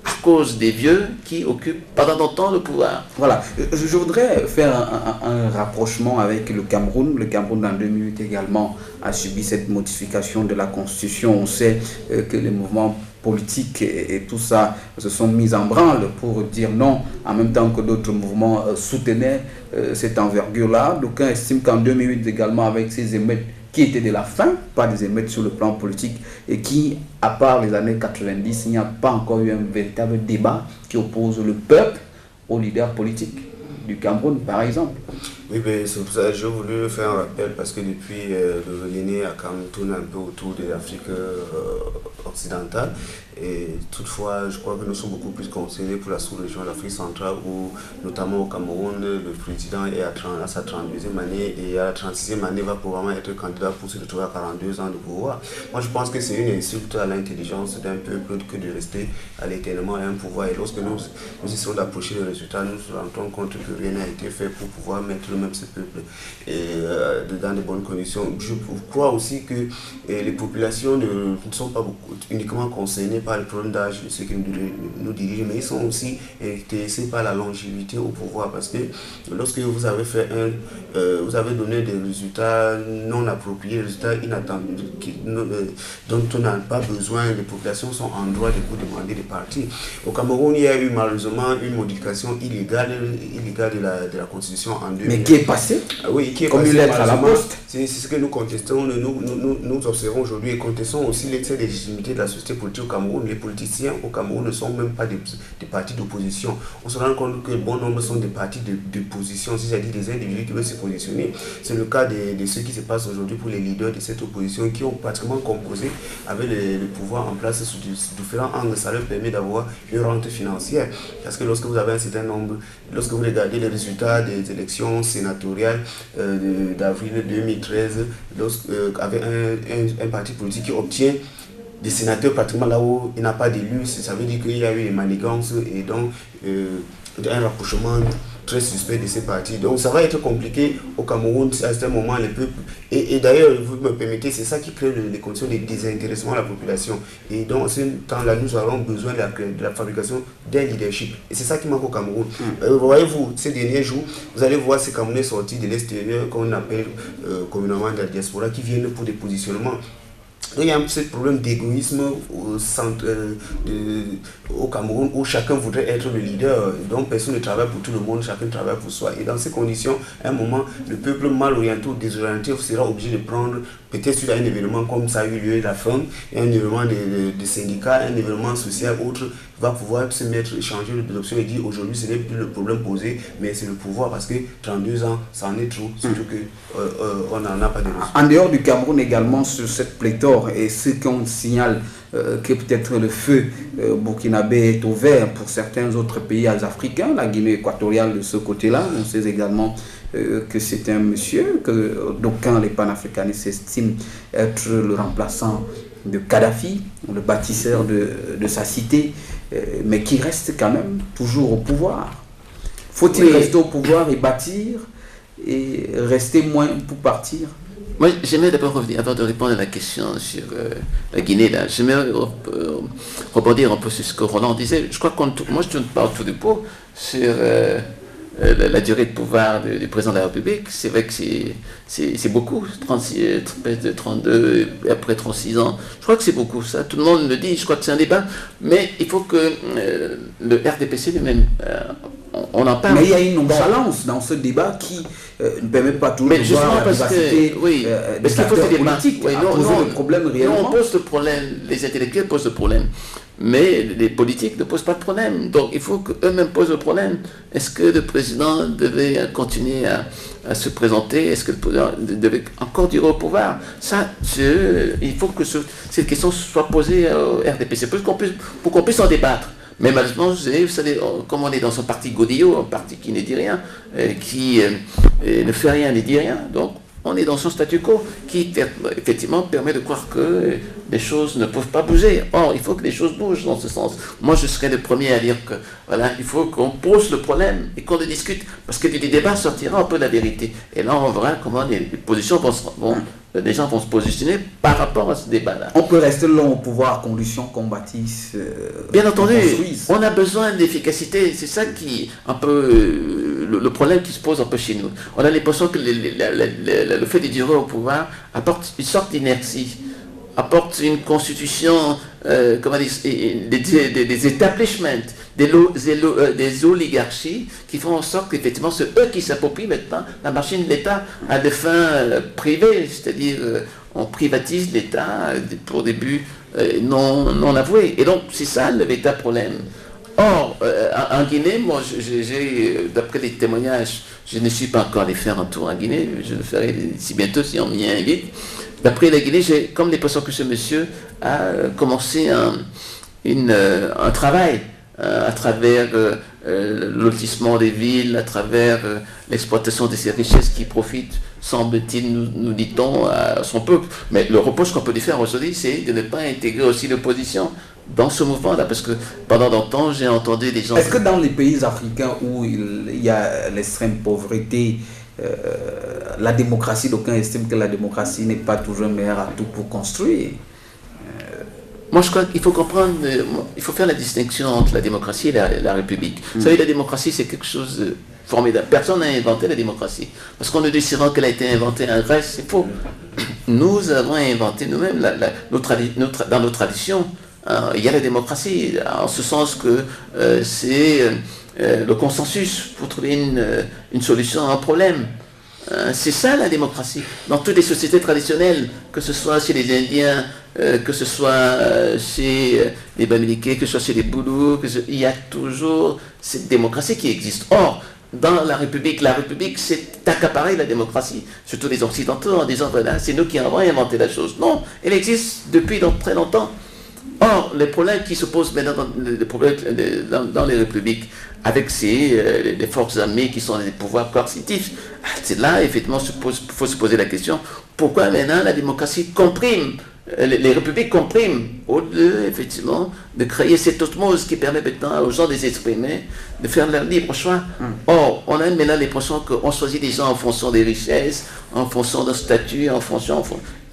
[SPEAKER 2] à cause des vieux qui occupent pendant longtemps le pouvoir.
[SPEAKER 1] Voilà, je voudrais faire un rapprochement avec le Cameroun. Le Cameroun, en 2008 également, a subi cette modification de la Constitution. On sait que les mouvements politiques et tout ça se sont mis en branle pour dire non, en même temps que d'autres mouvements soutenaient cette envergure-là. D'aucuns estiment qu'en 2008 également, avec ces émeutes qui étaient de la fin, pas des émeutes sur le plan politique, et qui, à part les années 90, il n'y a pas encore eu un véritable débat qui oppose le peuple aux leaders politiques du Cameroun, par exemple.
[SPEAKER 3] Oui, ben, c'est pour ça que j'ai voulu faire un rappel, parce que depuis le Guinée a quand même tourné un peu autour de l'Afrique occidentale. Et toutefois, je crois que nous sommes beaucoup plus concernés pour la sous-région de l'Afrique centrale, où notamment au Cameroun, le président est à sa 32e année et à la 36e année va probablement être candidat pour se retrouver à 42 ans de pouvoir. Moi, je pense que c'est une insulte à l'intelligence d'un peuple que de rester à l'éternellement à un pouvoir. Et lorsque nous essayons d'approcher le résultat, nous nous rendons compte que rien n'a été fait pour pouvoir mettre même ce peuple dans de bonnes conditions. Je crois aussi que les populations ne sont pas uniquement concernées par le problème d'âge de ceux qui nous dirigent, mais ils sont aussi intéressés par la longévité au pouvoir, parce que lorsque vous avez vous avez donné des résultats non appropriés, des résultats inattendus, dont on n'a pas besoin, les populations sont en droit de vous demander de partir. Au Cameroun, il y a eu malheureusement une modification illégale de la Constitution en 2000.
[SPEAKER 1] Mais qui est passée,
[SPEAKER 3] oui, qui est
[SPEAKER 1] comme
[SPEAKER 3] passée,
[SPEAKER 1] une lettre à la poste.
[SPEAKER 3] C'est ce que nous contestons, nous observons aujourd'hui, et contestons aussi l'excès de légitimité de la société politique au Cameroun. Les politiciens au Cameroun ne sont même pas des partis d'opposition. On se rend compte que bon nombre sont des partis de position, c'est-à-dire des individus qui veulent se positionner. C'est le cas de ce qui se passe aujourd'hui pour les leaders de cette opposition, qui ont pratiquement composé avec le pouvoir en place sous différents angles. Ça leur permet d'avoir une rente financière. Parce que lorsque vous avez un certain nombre, lorsque vous regardez les résultats des élections sénatoriales d'avril 2013, avec un parti politique qui obtient des sénateurs pratiquement là où il n'a pas d'élus, ça veut dire qu'il y a eu des manigances et donc un rapprochement très suspect de ces partis. Donc ça va être compliqué au Cameroun à ce moment, les peuples. Et d'ailleurs, vous me permettez, c'est ça qui crée les conditions de désintéressement de la population. Et donc, à ce temps-là, nous aurons besoin de la fabrication d'un leadership. Et c'est ça qui manque au Cameroun. Voyez-vous, ces derniers jours, vous allez voir ces Camerounais sortis de l'extérieur, qu'on appelle communément de la diaspora, qui viennent pour des positionnements. Donc, il y a ce problème d'égoïsme au Cameroun, où chacun voudrait être le leader. Donc personne ne travaille pour tout le monde, chacun travaille pour soi. Et dans ces conditions, à un moment, le peuple mal orienté ou désorienté sera obligé de prendre, peut-être sur un événement comme ça a eu lieu la fin, un événement de syndicats, un événement social, autre, va pouvoir se mettre, changer d'option et dire aujourd'hui ce n'est plus le problème posé, mais c'est le pouvoir, parce que 32 ans, ça en est trop, surtout qu'on n'en a pas de ressources.
[SPEAKER 1] En dehors du Cameroun également, sur cette pléthore, et ce qu'on signale que peut-être le feu burkinabé est ouvert pour certains autres pays africains, la Guinée équatoriale de ce côté-là, on sait également que c'est un monsieur, que d'aucuns les panafricanistes estiment être le remplaçant de Kadhafi, le bâtisseur de sa cité, mais qui reste quand même toujours au pouvoir. Faut-il rester au pouvoir et bâtir, et rester moins pour partir?
[SPEAKER 2] Moi, j'aimerais d'abord revenir, avant de répondre à la question sur la Guinée, là, j'aimerais rebondir un peu sur ce que Roland disait. Je crois moi je tourne pas autour du pot sur la durée de pouvoir du président de la République, c'est vrai que c'est beaucoup, 36, 32, et après 36 ans. Je crois que c'est beaucoup, ça. Tout le monde le dit, je crois que c'est un débat. Mais il faut que le RDPC lui-même, on en parle.
[SPEAKER 1] Mais il y a une nonchalance dans ce débat qui ne permet pas toujours de voir la diversité des acteurs politiques à poser le problème réellement.
[SPEAKER 2] Non, on pose le problème, les intellectuels posent le problème. Mais les politiques ne posent pas de problème. Donc il faut qu'eux-mêmes posent le problème. Est-ce que le président devait continuer à se présenter? Est-ce que le président devait encore durer au pouvoir? Ça, il faut que cette question soit posée au RDPC pour qu'on puisse en débattre. Mais malheureusement, vous savez, comme on est dans un parti godillot, un parti qui ne dit rien, qui ne fait rien, ne dit rien, donc on est dans son statu quo qui effectivement permet de croire que les choses ne peuvent pas bouger. Or, il faut que les choses bougent dans ce sens. Moi, je serais le premier à dire que voilà, il faut qu'on pose le problème et qu'on le discute, parce que du débat sortira un peu la vérité. Et là, on verra comment les positions les gens vont se positionner par rapport à ce débat-là.
[SPEAKER 1] On peut rester long au pouvoir à condition qu'on bâtisse.
[SPEAKER 2] Bien entendu, on a besoin d'efficacité. C'est ça qui un peu le problème qui se pose un peu chez nous. On a l'impression que le fait de durer au pouvoir apporte une sorte d'inertie, apporte une constitution, comment dire, des établissements, des oligarchies qui font en sorte qu'effectivement c'est eux qui s'approprient maintenant la machine de l'État à des fins privées, c'est-à-dire on privatise l'État pour des buts non avoués. Et donc c'est ça le véritable problème. Or, en Guinée, moi, d'après les témoignages, je ne suis pas encore allé faire un tour en Guinée, je le ferai d'ici bientôt si on m'y invite. D'après la Guinée, j'ai comme l'impression que ce monsieur a commencé un travail à travers le lotissement des villes, à travers l'exploitation de ces richesses qui profitent, semble-t-il, nous dit-on, à son peuple. Mais le reproche qu'on peut lui faire aujourd'hui, c'est de ne pas intégrer aussi l'opposition dans ce mouvement-là, parce que pendant longtemps, j'ai entendu des gens...
[SPEAKER 1] Est-ce que dans les pays africains où il y a l'extrême pauvreté, la démocratie, d'aucuns estiment que la démocratie n'est pas toujours un meilleur atout pour construire?
[SPEAKER 2] Moi, je crois qu'il faut comprendre, il faut faire la distinction entre la démocratie et la République. Vous savez, la démocratie, c'est quelque chose de formidable. Personne n'a inventé la démocratie. Parce qu'on nous dit souvent qu'elle a été inventée en Grèce, c'est faux. Nous avons inventé nous-mêmes, dans nos traditions, il y a la démocratie, en ce sens que c'est le consensus pour trouver une solution à un problème. C'est ça la démocratie. Dans toutes les sociétés traditionnelles, que ce soit chez les Indiens, que ce soit chez les Bamileke, que ce soit chez les Boulous, il y a toujours cette démocratie qui existe. Or, dans la République c'est accaparer la démocratie, surtout les Occidentaux, en disant voilà, c'est nous qui avons inventé la chose. Non, elle existe depuis très longtemps. Or, les problèmes qui se posent maintenant dans les républiques, avec les forces armées qui sont des pouvoirs coercitifs, c'est là, effectivement, il faut se poser la question, pourquoi maintenant la démocratie comprime, les républiques compriment, au lieu, effectivement, de créer cette osmose qui permet maintenant aux gens de s'exprimer, de faire leur libre choix. Or, on a maintenant l'impression qu'on choisit des gens en fonction des richesses, en fonction d'un statut,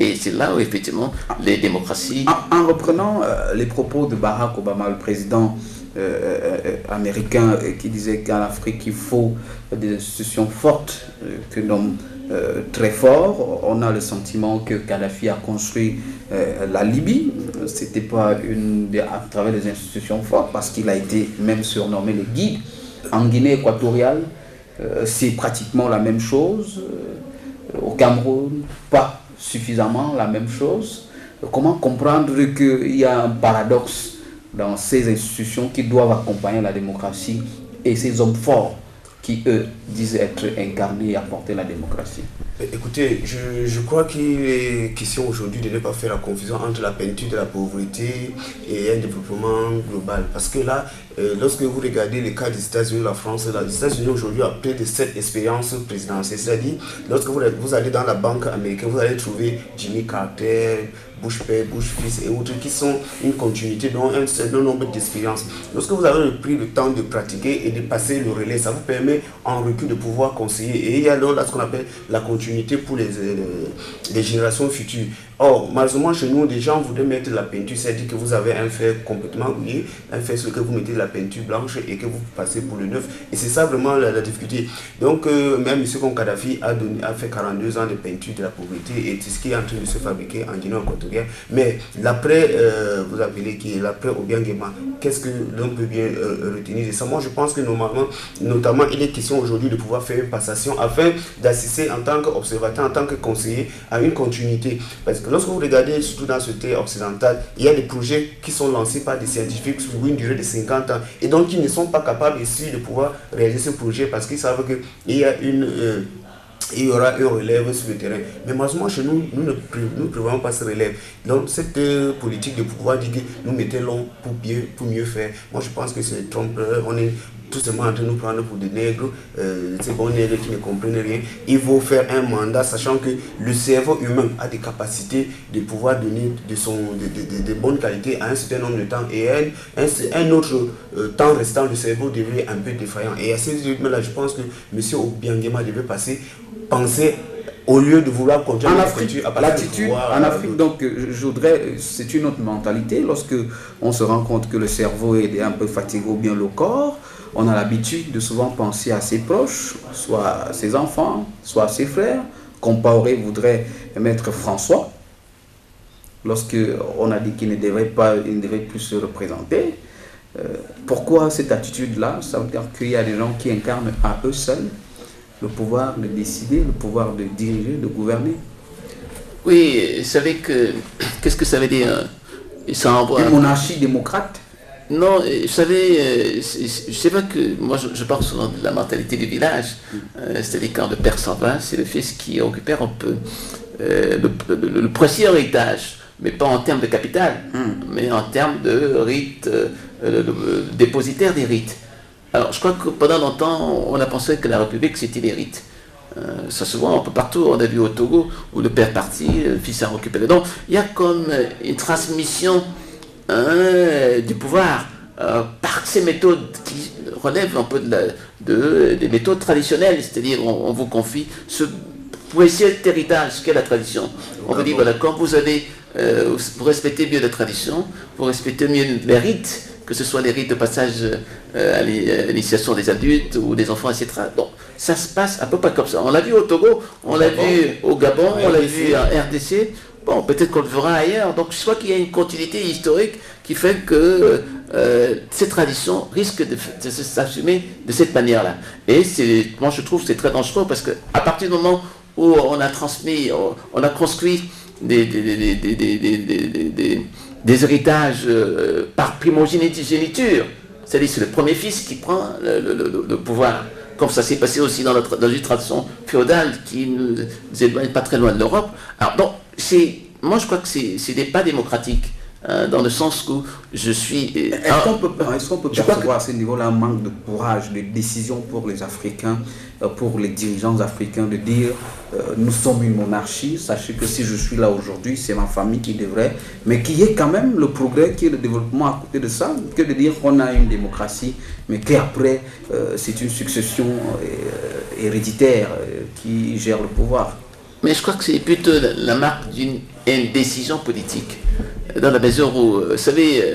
[SPEAKER 2] et c'est là où, effectivement, les démocraties...
[SPEAKER 1] En reprenant les propos de Barack Obama, le président américain, qui disait qu'en Afrique, il faut des institutions fortes, que d'hommes très forts, on a le sentiment que Kadhafi a construit la Libye. C'était pas à travers des institutions fortes, parce qu'il a été même surnommé le guide. En Guinée équatoriale, c'est pratiquement la même chose. Au Cameroun, pas suffisamment la même chose. Comment comprendre qu'il y a un paradoxe dans ces institutions qui doivent accompagner la démocratie et ces hommes forts qui, eux, disent être incarnés et apporter la démocratie?
[SPEAKER 3] Écoutez, je crois qu'il est question aujourd'hui de ne pas faire la confusion entre la peinture de la pauvreté et un développement global. Parce que là, lorsque vous regardez les cas des États-Unis, la France, les États-Unis aujourd'hui ont plus de 7 expériences présidentielles. C'est-à-dire, lorsque vous allez dans la banque américaine, vous allez trouver Jimmy Carter, Bush père, Bush fils et autres qui sont une continuité dont un certain nombre d'expériences. Lorsque vous avez pris le temps de pratiquer et de passer le relais, ça vous permet en recul de pouvoir conseiller. Et il y a là ce qu'on appelle la continuité continuité pour les générations futures. Or, malheureusement, chez nous, des gens voudraient mettre de la peinture, c'est-à-dire que vous avez un fer complètement rouillé, un fer sur lequel vous mettez de la peinture blanche et que vous passez pour le neuf. Et c'est ça vraiment la difficulté. Donc, même M. Kadhafi a fait 42 ans de peinture de la pauvreté et c'est ce qui est en train de se fabriquer en Guinée équatoriale. Mais l'après, vous appelez qui est l'après Obiangema, qu'est-ce que l'on peut bien retenir de ça? Moi, je pense que normalement, notamment, il est question aujourd'hui de pouvoir faire une passation afin d'assister en tant qu'observateur, en tant que conseiller à une continuité. Parce que lorsque vous regardez, surtout dans ce terre occidental, il y a des projets qui sont lancés par des scientifiques sur une durée de 50 ans et donc ils ne sont pas capables ici de pouvoir réaliser ce projet parce qu'ils savent qu'il y a il y aura un relève sur le terrain. Mais malheureusement, chez nous, nous ne prévoyons pas ce relève. Donc, cette politique de pouvoir dire que nous mettons pour mieux faire, moi je pense que c'est trompeur. On est tout simplement en train de nous prendre pour des nègres, ces bons nègres qui ne comprennent rien. Il faut faire un mandat, sachant que le cerveau humain a des capacités de pouvoir donner de bonnes qualités à un certain nombre de temps. Et un autre temps restant, le cerveau devient un peu défaillant. Et à ces rythmes-là, je pense que M. Obiangema devait penser au lieu de vouloir continuer
[SPEAKER 1] en Afrique, l'attitude en Afrique, donc je voudrais, c'est une autre mentalité. Lorsque on se rend compte que le cerveau est un peu fatigué ou bien le corps, on a l'habitude de souvent penser à ses proches, soit à ses enfants, soit à ses frères. Compaoré voudrait mettre François, lorsqu'on a dit qu'il ne devrait plus se représenter. Pourquoi cette attitude-là? Ça veut dire qu'il y a des gens qui incarnent à eux seuls le pouvoir de décider, le pouvoir de diriger, de gouverner.
[SPEAKER 2] Oui, vous savez qu'est-ce que ça veut dire?
[SPEAKER 1] Une monarchie démocrate?
[SPEAKER 2] Non, vous savez, je sais pas que moi je parle souvent de la mentalité du village, c'est-à-dire quand le père s'en va, c'est le fils qui récupère un peu le précieux héritage, mais pas en termes de capital, mais en termes de rite, dépositaire des rites. Alors, je crois que pendant longtemps, on a pensé que la République, c'était les rites. Ça se voit un peu partout. On a vu au Togo, où le père est parti, le fils a récupéré. Donc, il y a comme une transmission du pouvoir par ces méthodes qui relèvent un peu des méthodes traditionnelles. C'est-à-dire, on vous confie ce précieux héritage qu'est la tradition. On vous dit, voilà, quand vous respectez mieux la tradition, vous respectez mieux les rites, que ce soit les rites de passage à l'initiation des adultes ou des enfants, etc. Donc, ça se passe à peu près comme ça. On l'a vu au Togo, on l'a vu au Gabon, on l'a vu en RDC. Bon, peut-être qu'on le verra ailleurs. Donc, je crois qu'il y a une continuité historique qui fait que ces traditions risquent de s'assumer de cette manière-là. Et moi, je trouve que c'est très dangereux parce qu'à partir du moment où on a construit des héritages par primogéniture, c'est-à-dire c'est le premier fils qui prend le pouvoir, comme ça s'est passé aussi dans une tradition féodale qui nous éloigne pas très loin de l'Europe. Alors donc, moi je crois que c'est pas démocratique, dans le sens où je suis...
[SPEAKER 1] Est-ce qu'on peut percevoir à ce niveau-là un manque de courage, de décision pour les Africains, pour les dirigeants africains, de dire nous sommes une monarchie, sachez que si je suis là aujourd'hui, c'est ma famille qui devrait, mais qu'il y ait quand même le progrès, qu'il y ait le développement à côté de ça, que de dire qu'on a une démocratie, mais qu'après c'est une succession héréditaire qui gère le pouvoir.
[SPEAKER 2] Mais je crois que c'est plutôt la marque d'une indécision politique. Dans la mesure où, vous savez,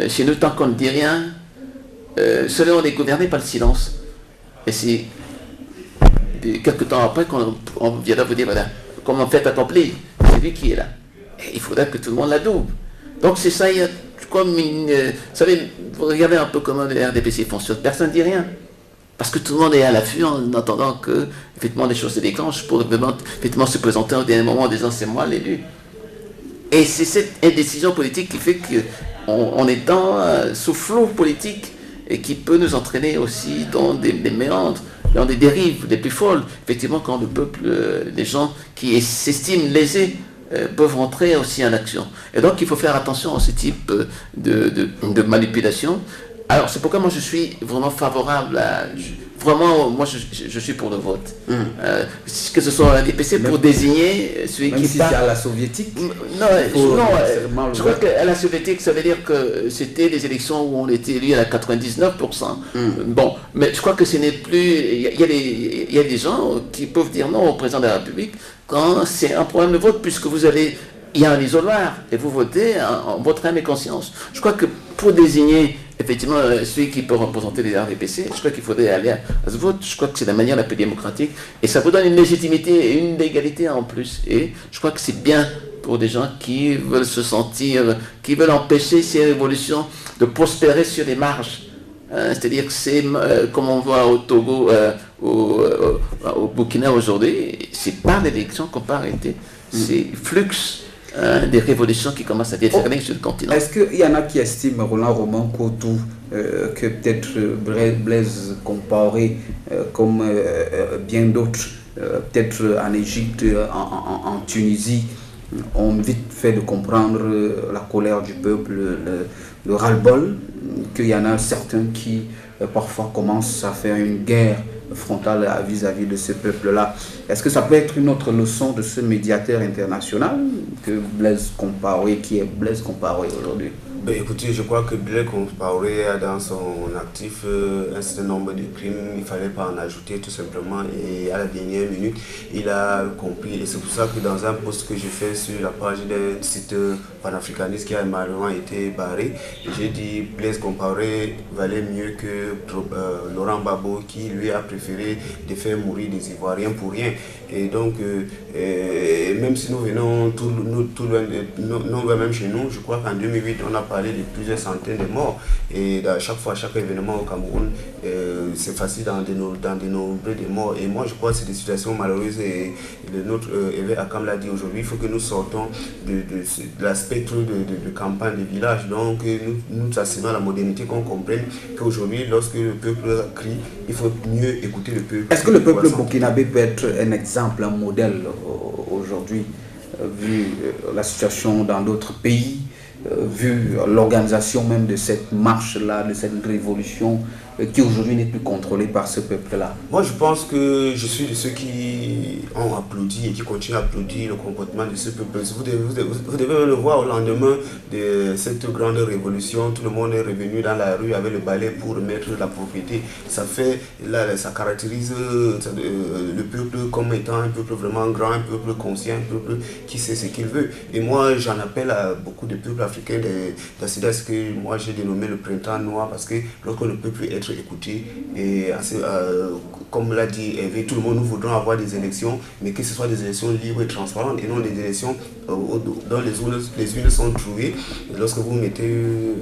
[SPEAKER 2] chez nous, tant qu'on ne dit rien, on est gouverné par le silence. Et c'est quelques temps après qu'on viendra vous dire, voilà, comme on fait accompli, c'est lui qui est là. Et il faudra que tout le monde la double. Donc c'est ça, il y a comme une... vous savez, vous regardez un peu comment les RDPC fonctionnent, personne ne dit rien. Parce que tout le monde est à l'affût en attendant que, effectivement, les choses se déclenchent pour effectivement se présenter au dernier moment en disant c'est moi l'élu. Et c'est cette indécision politique qui fait qu'on est sous flot politique et qui peut nous entraîner aussi dans des méandres, dans des dérives les plus folles. Effectivement, quand le peuple, les gens qui s'estiment lésés, peuvent rentrer aussi en action. Et donc, il faut faire attention à ce type de manipulation. Alors, c'est pourquoi moi je suis vraiment favorable à... Vraiment, moi je suis pour le vote. Que ce soit l'IPC pour désigner celui
[SPEAKER 1] même
[SPEAKER 2] qui
[SPEAKER 1] si
[SPEAKER 2] part...
[SPEAKER 1] c'est à la soviétique.
[SPEAKER 2] Non, je crois qu'à la soviétique, ça veut dire que c'était des élections où on était élu à 99%. Bon, mais je crois que ce n'est plus... Il y a des gens qui peuvent dire non au président de la République quand c'est un problème de vote, puisque vous allez... Il y a un isoloir et vous votez en votre âme et conscience. Je crois que pour désigner effectivement celui qui peut représenter les RDPC, je crois qu'il faudrait aller à ce vote. Je crois que c'est la manière la plus démocratique et ça vous donne une légitimité et une légalité en plus. Et je crois que c'est bien pour des gens qui veulent se sentir, qui veulent empêcher ces révolutions de prospérer sur les marges. C'est-à-dire que c'est comme on voit au Togo, au Burkina aujourd'hui, c'est pas l'élection qu'on peut arrêter, c'est flux des révolutions qui commencent à déferler sur le continent.
[SPEAKER 1] Est-ce qu'il y en a qui estiment, Roland Roman Kotou, que peut-être Blaise Compaoré, comme bien d'autres, peut-être en Égypte, en Tunisie, ont vite fait de comprendre la colère du peuple, le ras-le-bol, qu'il y en a certains qui parfois commencent à faire une guerre frontale vis-à-vis de ce peuple-là. Est-ce que ça peut être une autre leçon de ce médiateur international que Blaise Compaoré, qui est Blaise Compaoré aujourd'hui?
[SPEAKER 3] Écoutez, je crois que Blaise Compaoré a dans son actif un certain nombre de crimes, il ne fallait pas en ajouter tout simplement, et à la dernière minute, il a compris, et c'est pour ça que dans un post que j'ai fait sur la page d'un site panafricaniste qui a malheureusement été barré, j'ai dit Blaise Compaoré valait mieux que Laurent Gbagbo qui lui a préféré de faire mourir des Ivoiriens pour rien. Et donc, même si nous venons tout loin, même chez nous, je crois qu'en 2008, on a parlé de plusieurs centaines de morts. Et à chaque fois, chaque événement au Cameroun, c'est facile d'en dénombrer des morts. Et moi, je crois que c'est des situations malheureuses. Et notre évêque Akam l'a dit aujourd'hui, il faut que nous sortons de l'aspect de campagne, de village. Donc, nous assurons à la modernité, qu'on comprenne qu'aujourd'hui, lorsque le peuple crie, il faut mieux écouter le peuple.
[SPEAKER 1] Est-ce que le peuple burkinabé peut être un exemple, un modèle aujourd'hui, vu la situation dans d'autres pays, vu l'organisation même de cette marche-là, de cette révolution qui aujourd'hui n'est plus contrôlée par ce peuple-là?
[SPEAKER 3] Moi, je pense que je suis de ceux qui ont applaudi et qui continuent à applaudir le comportement de ce peuple. Vous devez le voir au lendemain de cette grande révolution. Tout le monde est revenu dans la rue avec le balai pour remettre la propriété. Ça caractérise le peuple comme étant un peuple vraiment grand, un peuple conscient, un peuple qui sait ce qu'il veut. Et moi, j'en appelle à beaucoup de peuples africains d'accéder à ce que moi j'ai dénommé le printemps noir, parce que lorsque le peuple est écouté, et comme l'a dit Hervé, tout le monde, nous voudrons avoir des élections, mais que ce soit des élections libres et transparentes, et non des élections dont les unes sont trouées. Et lorsque vous mettez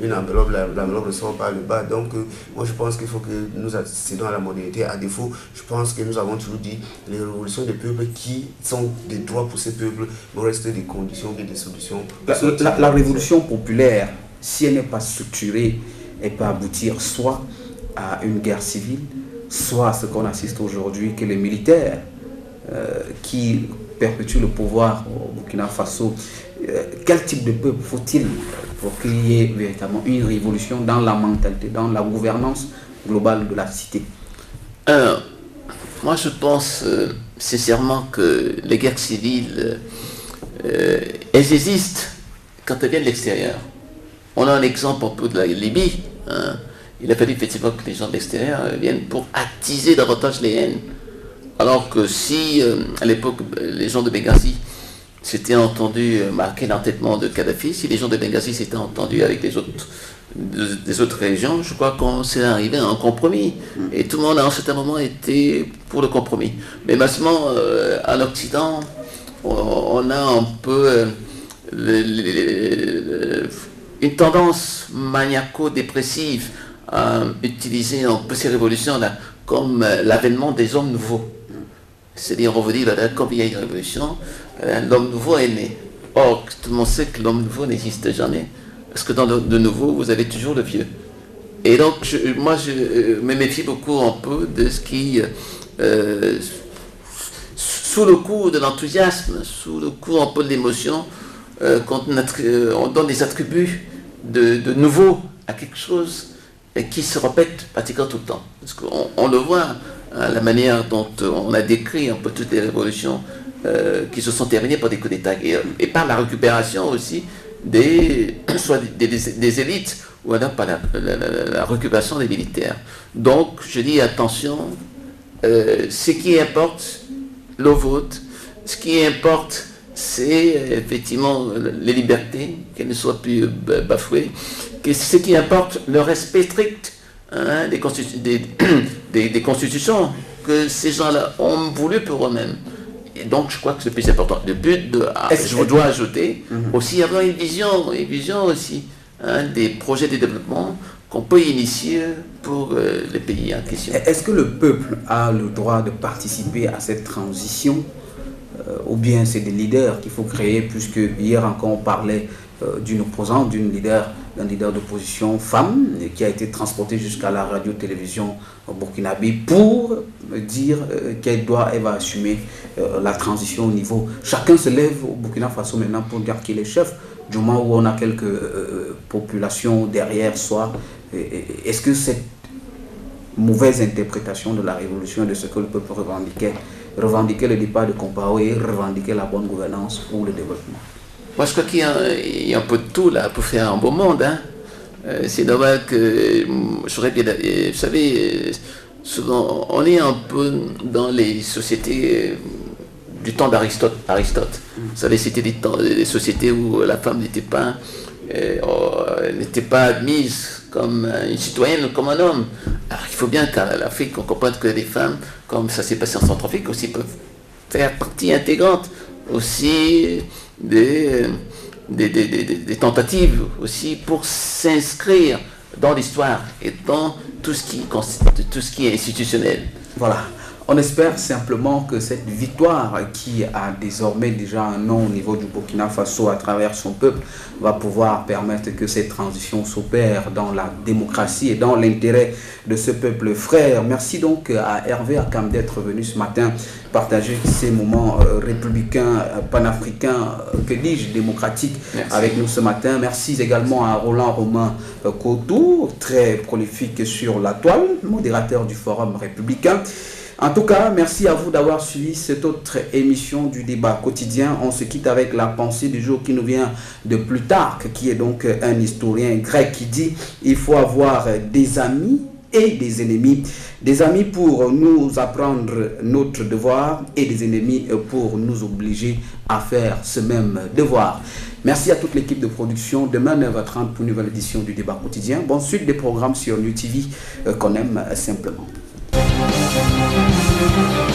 [SPEAKER 3] une enveloppe, l'enveloppe ressort par le bas. Donc moi je pense qu'il faut que nous accédons à la modernité. À défaut, je pense que nous avons toujours dit, les révolutions des peuples qui sont des droits pour ces peuples vont rester des conditions et des solutions.
[SPEAKER 1] La révolution populaire, si elle n'est pas structurée, elle peut aboutir soit à une guerre civile, soit à ce qu'on assiste aujourd'hui, que les militaires qui perpétuent le pouvoir au Burkina Faso, quel type de peuple faut-il pour qu'il y ait véritablement une révolution dans la mentalité, dans la gouvernance globale de la cité?
[SPEAKER 2] Alors, moi je pense sincèrement que les guerres civiles, elles existent quand elles viennent de l'extérieur. On a un exemple un peu de la Libye. Il a fallu effectivement que les gens de l'extérieur viennent pour attiser davantage les haines. Alors que si, à l'époque, les gens de Benghazi s'étaient entendus marquer l'entêtement de Kadhafi, si les gens de Benghazi s'étaient entendus avec des autres régions, je crois qu'on s'est arrivé à un compromis. Et tout le monde, à un certain moment, était pour le compromis. Mais massivement, en Occident, on a un peu une tendance maniaco-dépressive à utiliser un peu ces révolutions-là comme l'avènement des hommes nouveaux. C'est-à-dire, on vous dit, comme il y a une révolution, l'homme nouveau est né. Or, tout le monde sait que l'homme nouveau n'existe jamais. Parce que dans le nouveau, vous avez toujours le vieux. Et donc, moi, je me méfie beaucoup un peu de ce qui, sous le coup de l'enthousiasme, sous le coup un peu de l'émotion, quand on donne des attributs de nouveau à quelque chose et qui se répète pratiquement tout le temps. Parce qu'on le voit, hein, la manière dont on a décrit un peu toutes les révolutions qui se sont terminées par des coups d'État et par la récupération aussi soit des élites ou alors par la récupération des militaires. Donc, je dis attention, ce qui importe, le vote, ce qui importe, c'est effectivement les libertés, qu'elles ne soient plus bafouées. Ce qui importe, le respect strict hein, des constitutions que ces gens-là ont voulu pour eux-mêmes. Et donc, je crois que c'est le plus important. Le but je dois ajouter aussi avoir une vision aussi hein, des projets de développement qu'on peut initier pour les pays en question.
[SPEAKER 1] Est-ce que le peuple a le droit de participer à cette transition ou bien c'est des leaders qu'il faut créer, puisque hier encore on parlait d'une opposante, d'un leader d'opposition femme qui a été transportée jusqu'à la radio-télévision burkinabé pour dire elle va assumer la transition au niveau. Chacun se lève au Burkina Faso maintenant pour dire qu'il est chef, du moment où on a quelques populations derrière soi. Est-ce que cette mauvaise interprétation de la révolution et de ce que le peuple revendiquer le départ de Compaoré, revendiquer la bonne gouvernance pour le développement?
[SPEAKER 2] Moi, je crois qu'il y a un peu de tout là pour faire un beau monde. Hein. C'est normal que, j'aurais bien, vous savez, souvent, on est un peu dans les sociétés du temps d'Aristote. Vous savez, c'était des sociétés où la femme n'était pas admise comme une citoyenne, comme un homme. Alors, il faut bien qu'à l'Afrique, on comprenne que les femmes, comme ça s'est passé en Centrafrique, aussi peuvent faire partie intégrante aussi des tentatives aussi pour s'inscrire dans l'histoire et dans tout ce qui est institutionnel.
[SPEAKER 1] Voilà. On espère simplement que cette victoire qui a désormais déjà un nom au niveau du Burkina Faso à travers son peuple va pouvoir permettre que cette transition s'opère dans la démocratie et dans l'intérêt de ce peuple frère. Merci donc à Hervé Akam d'être venu ce matin partager ces moments républicains, panafricains, que dis-je, démocratiques. Merci. Avec nous ce matin. Merci également à Roland Romain Coutou, très prolifique sur la toile, modérateur du Forum républicain. En tout cas, merci à vous d'avoir suivi cette autre émission du débat quotidien. On se quitte avec la pensée du jour qui nous vient de Plutarque, qui est donc un historien grec qui dit « Il faut avoir des amis et des ennemis. Des amis pour nous apprendre notre devoir et des ennemis pour nous obliger à faire ce même devoir. » Merci à toute l'équipe de production. Demain, 9h30 pour une nouvelle édition du débat quotidien. Bonne suite des programmes sur NUTV qu'on aime simplement. Thank you.